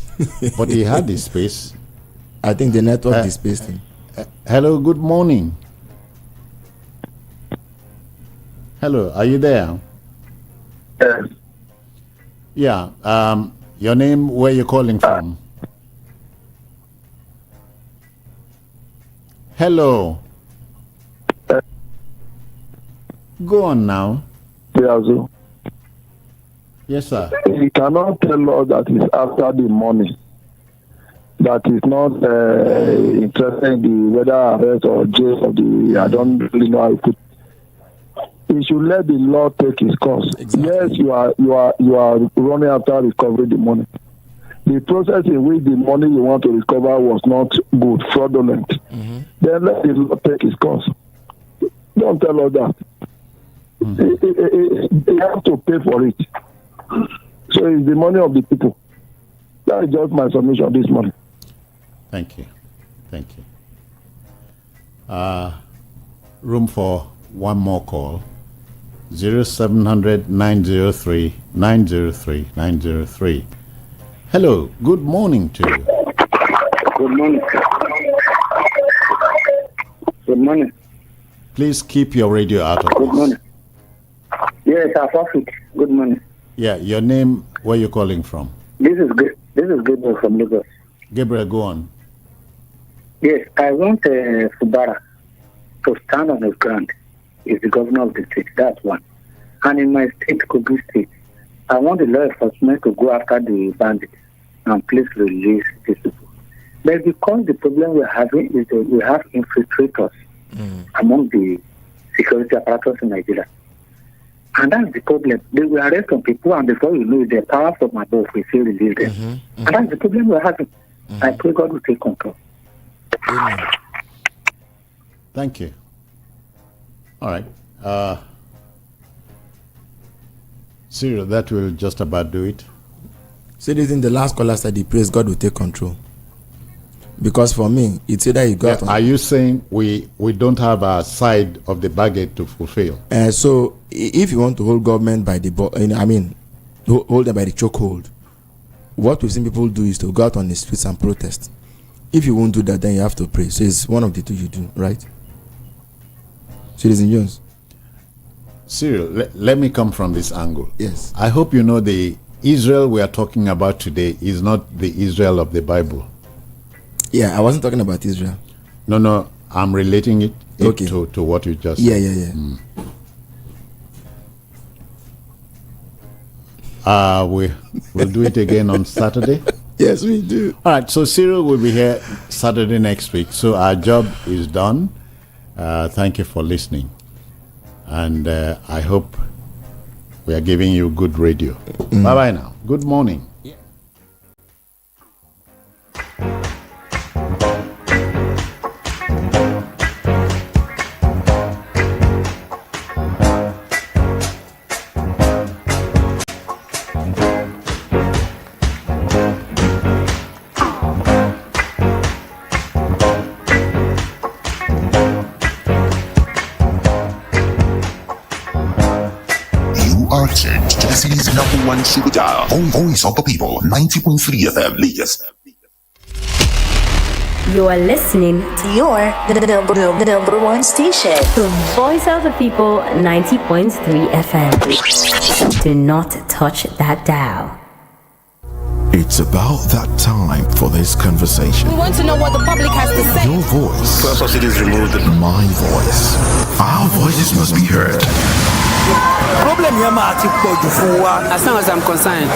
But he had the space. I think the network displaced him. Hello, good morning. Hello, are you there? Yes. Yeah. Your name, where you calling from? Hello. Go on now. Yazoo. Yes, sir. He cannot tell us that he's after the money. That is not interested in the whether arrest or jail or the I don't really know how to put. He should let the law take its course. Exactly. Yes, you are running after recovering the money. The process in which the money you want to recover was not good, fraudulent. Mm-hmm. Then let the law take its course. Don't tell us that. They have to pay for it. So it's the money of the people. That is just my submission this morning. Thank you. Thank you. Room for one more call. 0700 903 903 903. Hello, good morning to you. Good morning. Good morning. Please keep your radio out of Good this. morning. Yes, our prophet. Good morning. Yeah, your name, where you calling from? This is good. This is Gabriel from Lagos. Gabriel, go on. Yes, I want Fubara to stand on his ground. He's the governor of the state. That's one. And in my state, Kogi State, I want the law enforcement to go after the bandits and please release these people. But because the problem we're having is that we have infiltrators among the security apparatus in Nigeria. And that's the problem. They will arrest some people, and before you know it, the power from above will still release them. And that's the problem we're having. I pray God will take control. Amen. Thank you. All right. Cyril, that will just about do it. So this in the last caller said he prays God will take control. Because for me, it's either you got Are you saying we don't have a side of the bargain to fulfill? so if you want to hold government by the hold them by the chokehold, what we've seen people do is to go out on the streets and protest. If you won't do that, then you have to pray. So it's one of the two you do, right? Citizen Jones. Cyril, let me come from this angle. Yes. I hope you know the Israel we are talking about today is not the Israel of the Bible. Yeah, I wasn't talking about Israel. No, I'm relating it Okay. to what you just Yeah. said. We'll do it again on Saturday. Yes, we do. All right, so Cyril will be here Saturday next week. So our job is done. Thank you for listening. And I hope we are giving you good radio. Bye-bye now. Good morning. Tuned to the city's #1 super dial. Voice of the People, 90.3 FM, Lagos. You are listening to the number one station, the Voice of the People, 90.3 FM. Do not touch that dial. It's about that time for this conversation. We want to know what the public has to say. Your voice. First subsidies removed. My voice. Our voices must be heard. Problem here, as long as I'm concerned,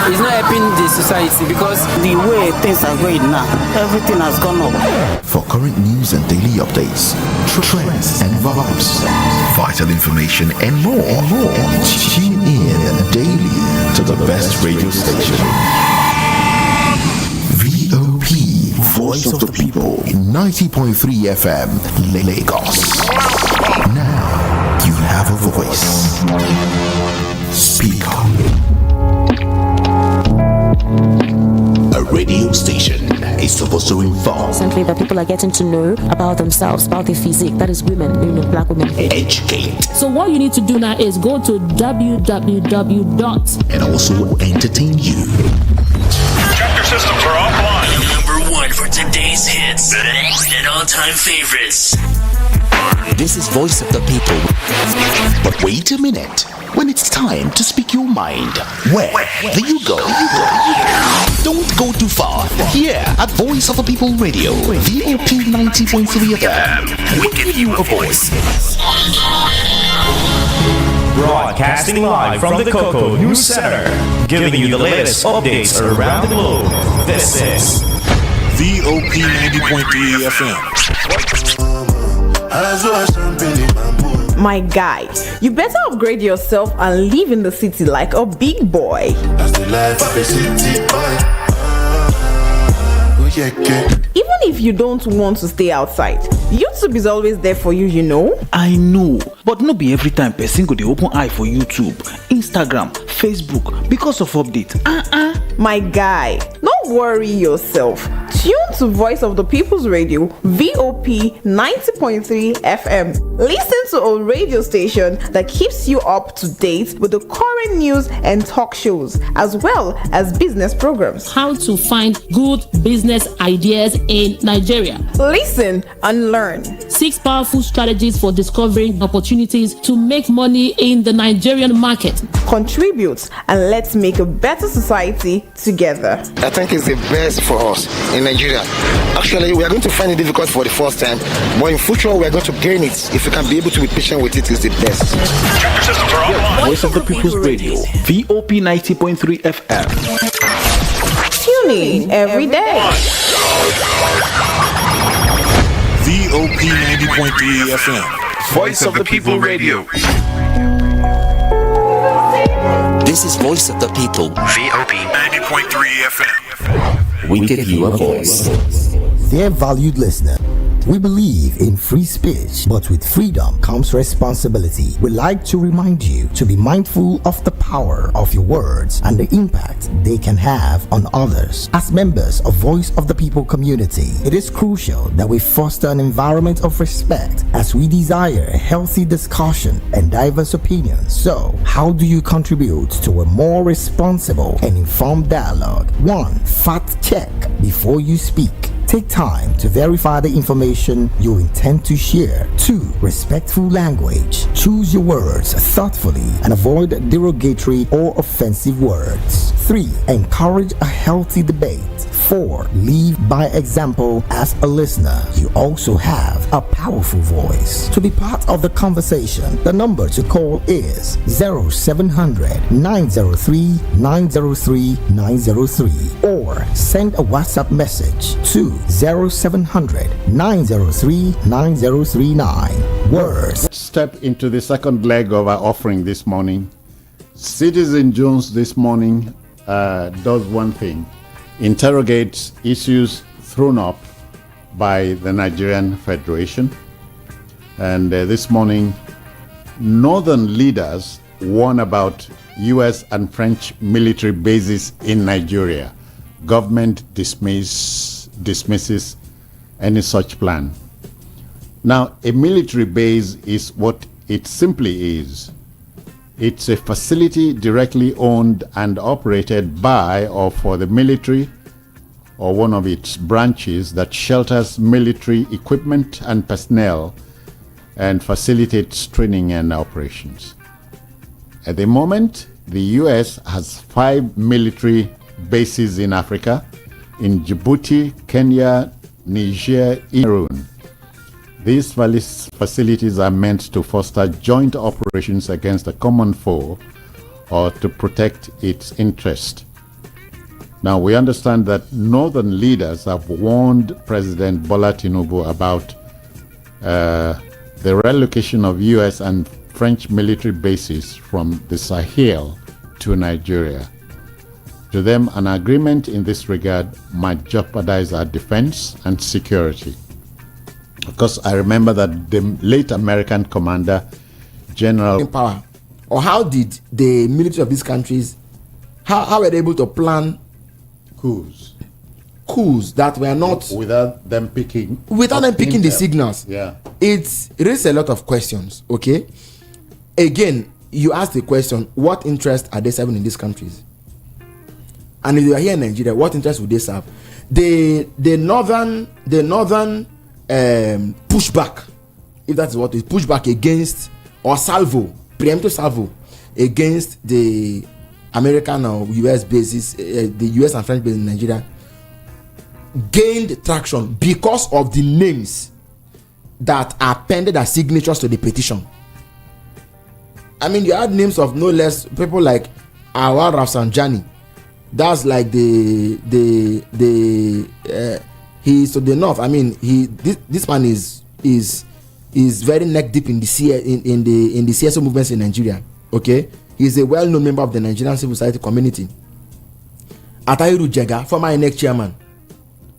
it's not helping the society because the way things are going now, everything has gone up. For current news and daily updates, trends and vibes, vital information and more. Tune in daily to the best radio station. VOP, Voice of the People, 90.3 FM, Lagos. Now you have a voice. Speak up. A radio station is supposed to inform. Recently, that people are getting to know about themselves, about their physique. That is women, black women. Educate. So what you need to do now is go to www. And also entertain you. Tractor systems are offline. Number 1 for today's hits and all-time favorites. This is Voice of the People. But wait a minute. When it's time to speak your mind, where do you go? Don't go too far. Here at Voice of the People Radio, VOP 90.3 FM, we give you a voice. Broadcasting live from the Cocoa News Center, giving you the latest updates around the globe. This is VOP 90.3 FM. My guy, you better upgrade yourself and live in the city like a big boy. That's the life of a city boy. Even if you don't want to stay outside, YouTube is always there for you, you know. I know, but no be every time person go dey open eye for YouTube, Instagram, Facebook because of update. My guy, don't worry yourself. Tune to Voice of the People's Radio, VOP 90.3 FM. Listen to a radio station that keeps you up to date with the current news and talk shows, as well as business programs. How to find good business ideas in Nigeria. Listen and learn. 6 powerful strategies for discovering opportunities to make money in the Nigerian market. Contribute and let's make a better society together. I think it's the best for us in Nigeria. Actually, we are going to find it difficult for the first time, but in future we are going to gain it. If we can be able to be patient with it, is the best. Check your systems are offline. Voice of the People's Radio, VOP 90.3 FM. Tune in every day. VOP 90.3 FM. Voice of the People Radio. This is Voice of the People. VOP 90.3 FM. We give you a voice. Dear valued listener, we believe in free speech, but with freedom comes responsibility. We like to remind you to be mindful of the power of your words and the impact they can have on others. As members of Voice of the People community, it is crucial that we foster an environment of respect as we desire healthy discussion and diverse opinions. So, how do you contribute to a more responsible and informed dialogue? 1. Fact check before you speak. Take time to verify the information you intend to share. 2. Respectful language. Choose your words thoughtfully and avoid derogatory or offensive words. 3. Encourage a healthy debate. 4. Lead by example. As a listener, you also have a powerful voice. To be part of the conversation, the number to call is 0700 903 903 903 or send a WhatsApp message to 0700 903 9039. Words. Let's step into the second leg of our offering this morning. Citizen Jones this morning does one thing: interrogates issues thrown up by the Nigerian Federation. And this morning, northern leaders warn about U.S. and French military bases in Nigeria. Government dismisses any such plan. Now, a military base is what it simply is. It's a facility directly owned and operated by or for the military or one of its branches that shelters military equipment and personnel and facilitates training and operations. At the moment, the U.S. has 5 military bases in Africa, in Djibouti, Kenya, Niger, Cameroon. These facilities are meant to foster joint operations against a common foe or to protect its interest. Now, we understand that northern leaders have warned President Bola Tinubu about the relocation of U.S. and French military bases from the Sahel to Nigeria. To them, an agreement in this regard might jeopardize our defense and security. Of course, I remember that the late American commander, General... In power. Or how did the military of these countries, how were they able to plan coups that were not... Without them picking... Without them picking the signals. Yeah. It raises a lot of questions, okay? Again, you ask the question, what interest are they serving in these countries? And if they are here in Nigeria, what interest would they serve? The northern pushback, if that is what it is, pushback against or preemptive salvo against the American or US bases, the US and French bases in Nigeria, gained traction because of the names that are appended as signatures to the petition. I mean, you had names of no less people like Awar Rafsanjani. That's like he's to the north. I mean, this man is very neck deep in the CSO movements in Nigeria. Okay, he's a well-known member of the Nigerian civil society community. Atahiru Jega, former INEC chairman,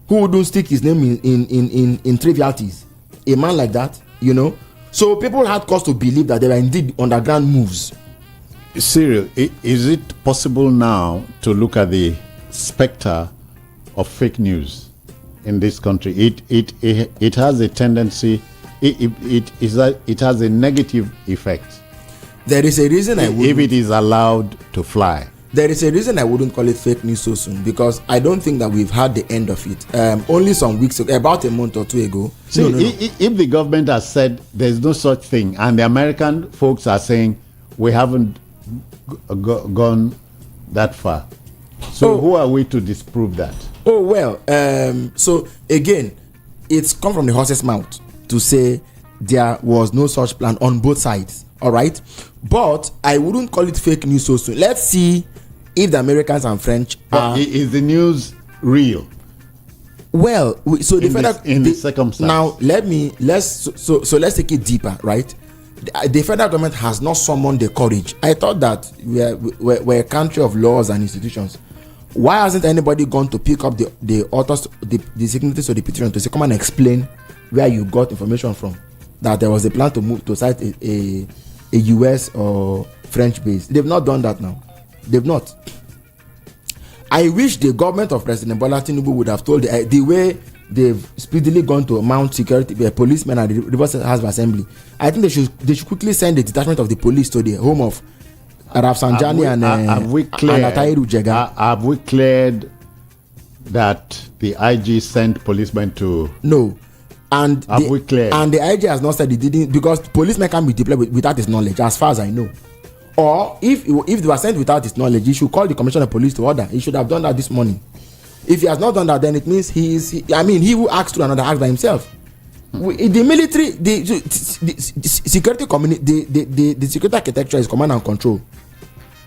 who wouldn't stick his name in trivialities. A man like that, you know. So people had cause to believe that there were indeed underground moves. Cyril, is it possible now to look at the specter of fake news? in this country. It has a tendency. It has a negative effect. There is a reason if it is allowed to fly. There is a reason I wouldn't call it fake news so soon, because I don't think that we've had the end of it. Only some weeks ago, about a month or two ago. If the government has said there's no such thing, and the American folks are saying we haven't gone that far, so who are we to disprove that? Oh well, so again, it's come from the horse's mouth to say there was no such plan on both sides. All right, but I wouldn't call it fake news so soon. Let's see if the Americans and French is the news real? Well, so the circumstance. Now let's take it deeper, right? The federal government has not summoned the courage. I thought that we're a country of laws and institutions. Why hasn't anybody gone to pick up the authors, the signatories of the petition to say, come and explain where you got information from that there was a plan to move to site a US or French base? They've not done that now. They've not. I wish the government of President Bola Tinubu would have told the way they've speedily gone to mount security, policemen at the Rivers House of Assembly. I think they should quickly send a detachment of the police to the home of Rafsanjani and Atahiru Jega. Have we cleared that the IG sent policemen to? No. And we cleared? And the IG has not said it didn't, because policemen can't be deployed without his knowledge, as far as I know. Or if they were sent without his knowledge, he should call the commissioner of police to order. He should have done that this morning. If he has not done that, then it means he who acts to another acts by himself. The military, the security community, the security architecture is command and control.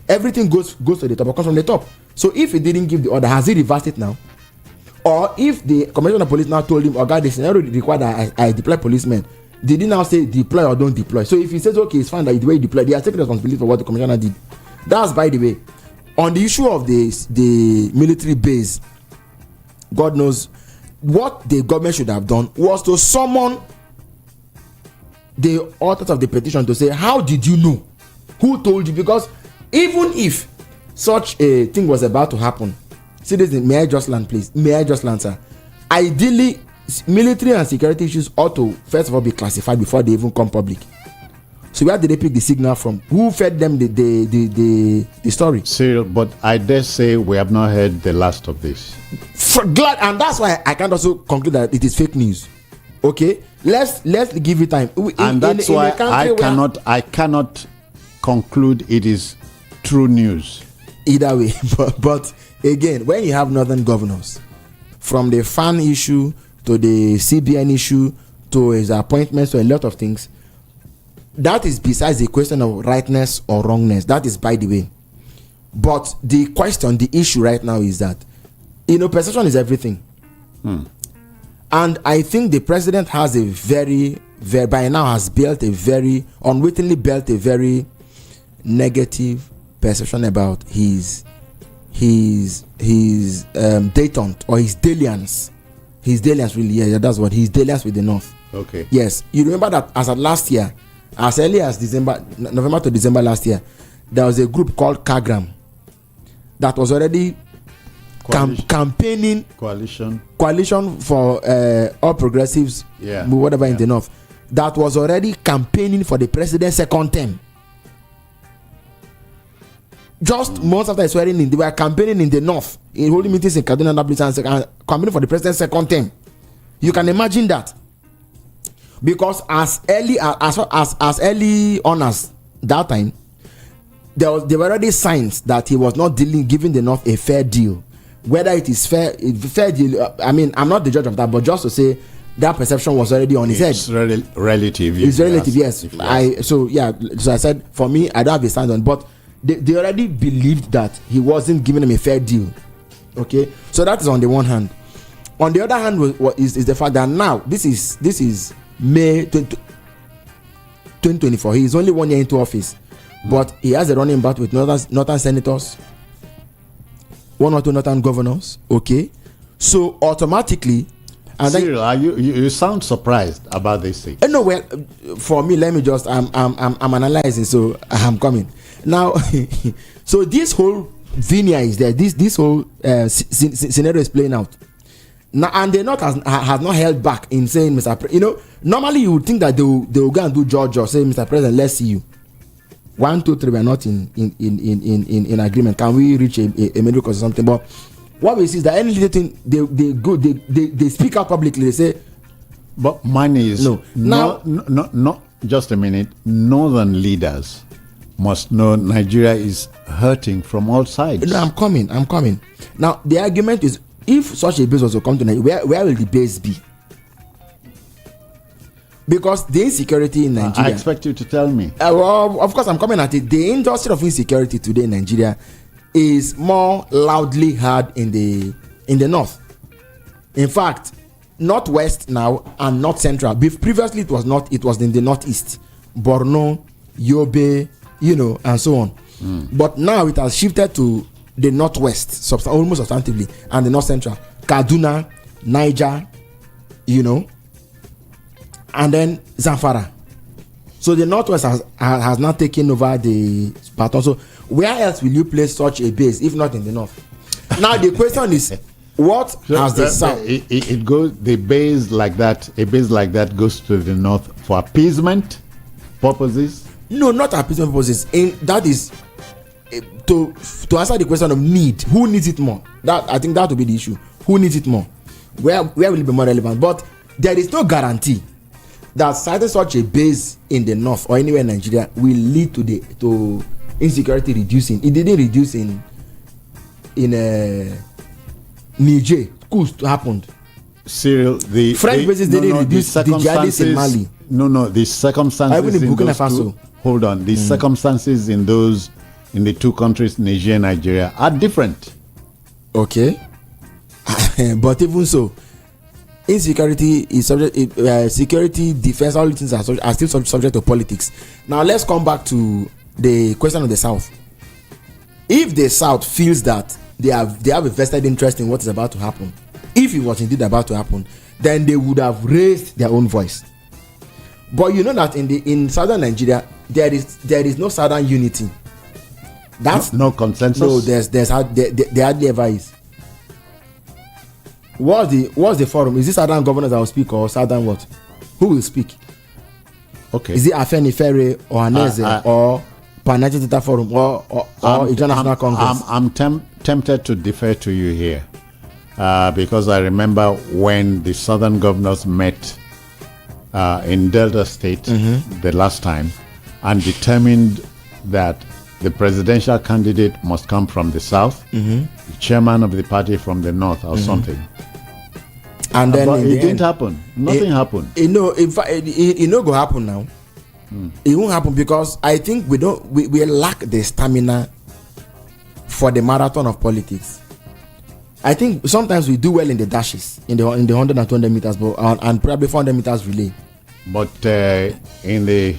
Everything goes to the top, or comes from the top. So if he didn't give the order, has he reversed it now? Or if the commissioner of police now told him, the scenario required that I deploy policemen, did he now say deploy or don't deploy? So if he says, okay, it's fine that the way he deployed, they are taking responsibility for what the commissioner did. That's, by the way, on the issue of the military base, God knows what the government should have done was to summon the authors of the petition to say, how did you know? Who told you? Because even if such a thing was about to happen, seriously, may I just land, please? May I just land, sir? Ideally, military and security issues ought to first of all be classified before they even come public. So where did they pick the signal from? Who fed them the story? Cyril, but I dare say we have not heard the last of this. And that's why I can't also conclude that it is fake news. Okay, let's give it time. That's why I cannot conclude it is true news. Either way, but again, when you have northern governors, from the fan issue to the CBN issue to his appointments to a lot of things, that is besides the question of rightness or wrongness. That is by the way. But the question, the issue right now is that, perception is everything. And I think the president has a very, by now has unwittingly built a very negative perception about his détente or his dalliance. His dalliance, really, yeah, that's what his dalliance with the North. Okay. Yes, you remember that as of last year, as early as November to December last year, there was a group called Kagram that was already campaigning coalition for all progressives, whatever in the North, that was already campaigning for the president's second term. Just months after swearing in, they were campaigning in the North, in holding meetings in Kaduna and campaigning for the president's second term. You can imagine that, because as early on as that time, there were already signs that he was not giving the North a fair deal. Whether it is fair deal, I'm not the judge of that, but just to say that perception was already on his head. It's relative. It's relative, yes. So I said, for me, I don't have a stand on, but they already believed that he wasn't giving them a fair deal. Okay, so that is on the one hand. On the other hand, is the fact that now this is May 2024. He is only 1 year into office, but he has a running battle with northern senators, 1 or 2 northern governors. Okay, so automatically, and Cyril, you sound surprised about this thing. No, well, for me, let me just I'm analyzing, so I'm coming now. So this whole veneer is there. This whole scenario is playing out. Now, and the North has not held back in saying, normally you would think that they will go and do George or say, Mr. President, let's see you. 1, 2, 3, we are not in agreement. Can we reach a middle course or something? But what we see is that any little thing they speak out publicly. They say, but mine is no. Just a minute. Northern leaders must know Nigeria is hurting from all sides. No, I'm coming. Now the argument is, if such a base was to come to Nigeria, where will the base be? Because the insecurity in Nigeria... I expect you to tell me. Well, of course, I'm coming at it. The industry of insecurity today in Nigeria is more loudly heard in the north. In fact, northwest now and north central. Previously, it was in the northeast. Borno, Yobe, and so on. But now it has shifted to the northwest, almost substantively, and the north central. Kaduna, Niger, and then Zamfara. So the northwest has now taken over the baton. So where else will you place such a base if not in the north? Now the question is, what has the south? It goes, the base like that. A base like that goes to the north for appeasement purposes. No, not appeasement purposes. That is to answer the question of need. Who needs it more? I think that will be the issue. Who needs it more? Where will it be more relevant? But there is no guarantee that citing such a base in the north or anywhere in Nigeria will lead to insecurity reducing. It didn't reduce in Niger. Coups happened. Cyril, the French bases didn't reduce the jihadists in Mali. No, the circumstances even in Burkina Faso. Hold on, the circumstances in the two countries, Niger and Nigeria, are different. Okay, but even so, insecurity is subject. Security, defense, all these things are still subject to politics. Now let's come back to the question of the South. If the South feels that they have a vested interest in what is about to happen, if it was indeed about to happen, then they would have raised their own voice. But you know that in southern Nigeria there is no southern unity. That's no consensus. No, there hardly ever is. What's the forum? Is it southern governors that will speak or southern what? Who will speak? Okay. Is it Afenifere or Aneze or Pan-Niger Data Forum or International Congress? I'm tempted to defer to you here because I remember when the southern governors met in Delta State the last time and determined that the presidential candidate must come from the south, the chairman of the party from the north or something. And then it didn't happen. Nothing happened. It not go happen now. It won't happen because I think we lack the stamina for the marathon of politics. I think sometimes we do well in the dashes, in the 100 and 200 meters, and probably 400 meters relay. But in the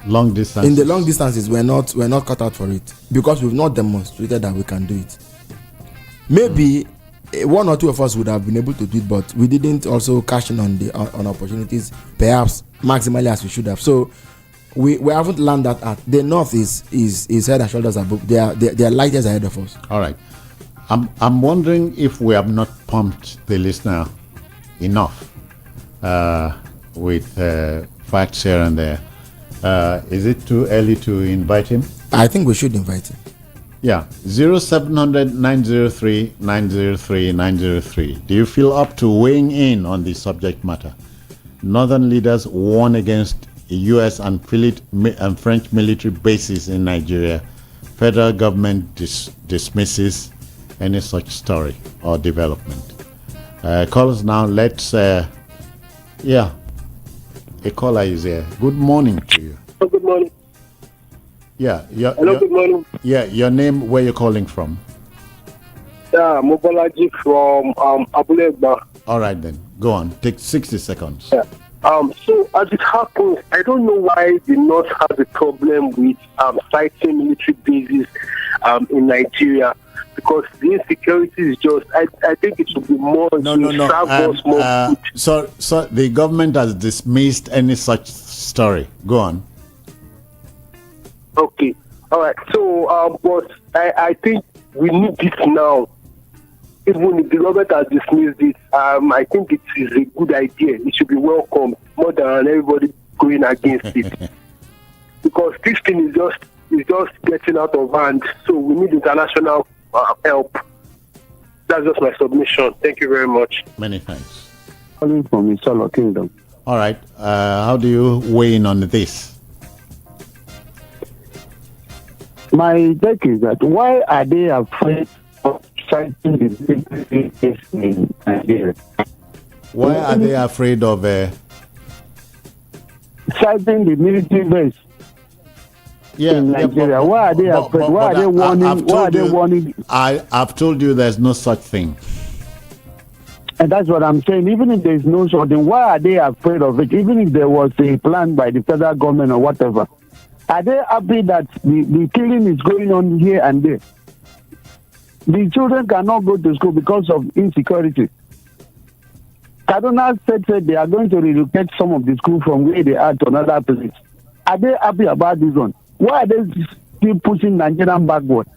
long distances, we're not cut out for it because we've not demonstrated that we can do it. Maybe one or two of us would have been able to do it, but we didn't also cash in on opportunities, perhaps maximally as we should have. So we haven't learned that at the north is head and shoulders above. They are light years ahead of us. All right. I'm wondering if we have not pumped the listener enough with facts here and there. Is it too early to invite him? I think we should invite him. Yeah, 0700 903 903 903. Do you feel up to weighing in on the subject matter? Northern leaders warn against U.S. and French military bases in Nigeria. Federal government dismisses any such story or development. Call us now. Let's. A caller is here. Good morning to you. Good morning. Yeah. Hello, good morning. Yeah, your name, where you're calling from? Yeah, Mobolaji from Abuleba. All right, then. Go on. Take 60 seconds. Yeah. So as it happens, I don't know why the North has a problem with citing military bases in Nigeria, because the insecurity is just, I think it should be more So the government has dismissed any such story. Go on. Okay. All right. So, but I think we need this now. even if the government has dismissed it, I think it is a good idea. It should be welcomed more than everybody going against it. Because this thing is just getting out of hand. So we need international help. That's just my submission. Thank you very much. Many thanks. Calling from Solo Kingdom. All right. How do you weigh in on this? My take is that why are they afraid of fighting the military in Nigeria? Why are they afraid of fighting the military base in Nigeria? Why are they afraid? Why are they warning? Why are they warning? I've told you there's no such thing. And that's what I'm saying. Even if there's no such thing, why are they afraid of it? Even if there was a plan by the federal government or whatever. Are they happy that the killing is going on here and there? The children cannot go to school because of insecurity. Kaduna State said they are going to relocate some of the schools from where they are to another place. Are they happy about this one? Why are they still pushing Nigerian backward?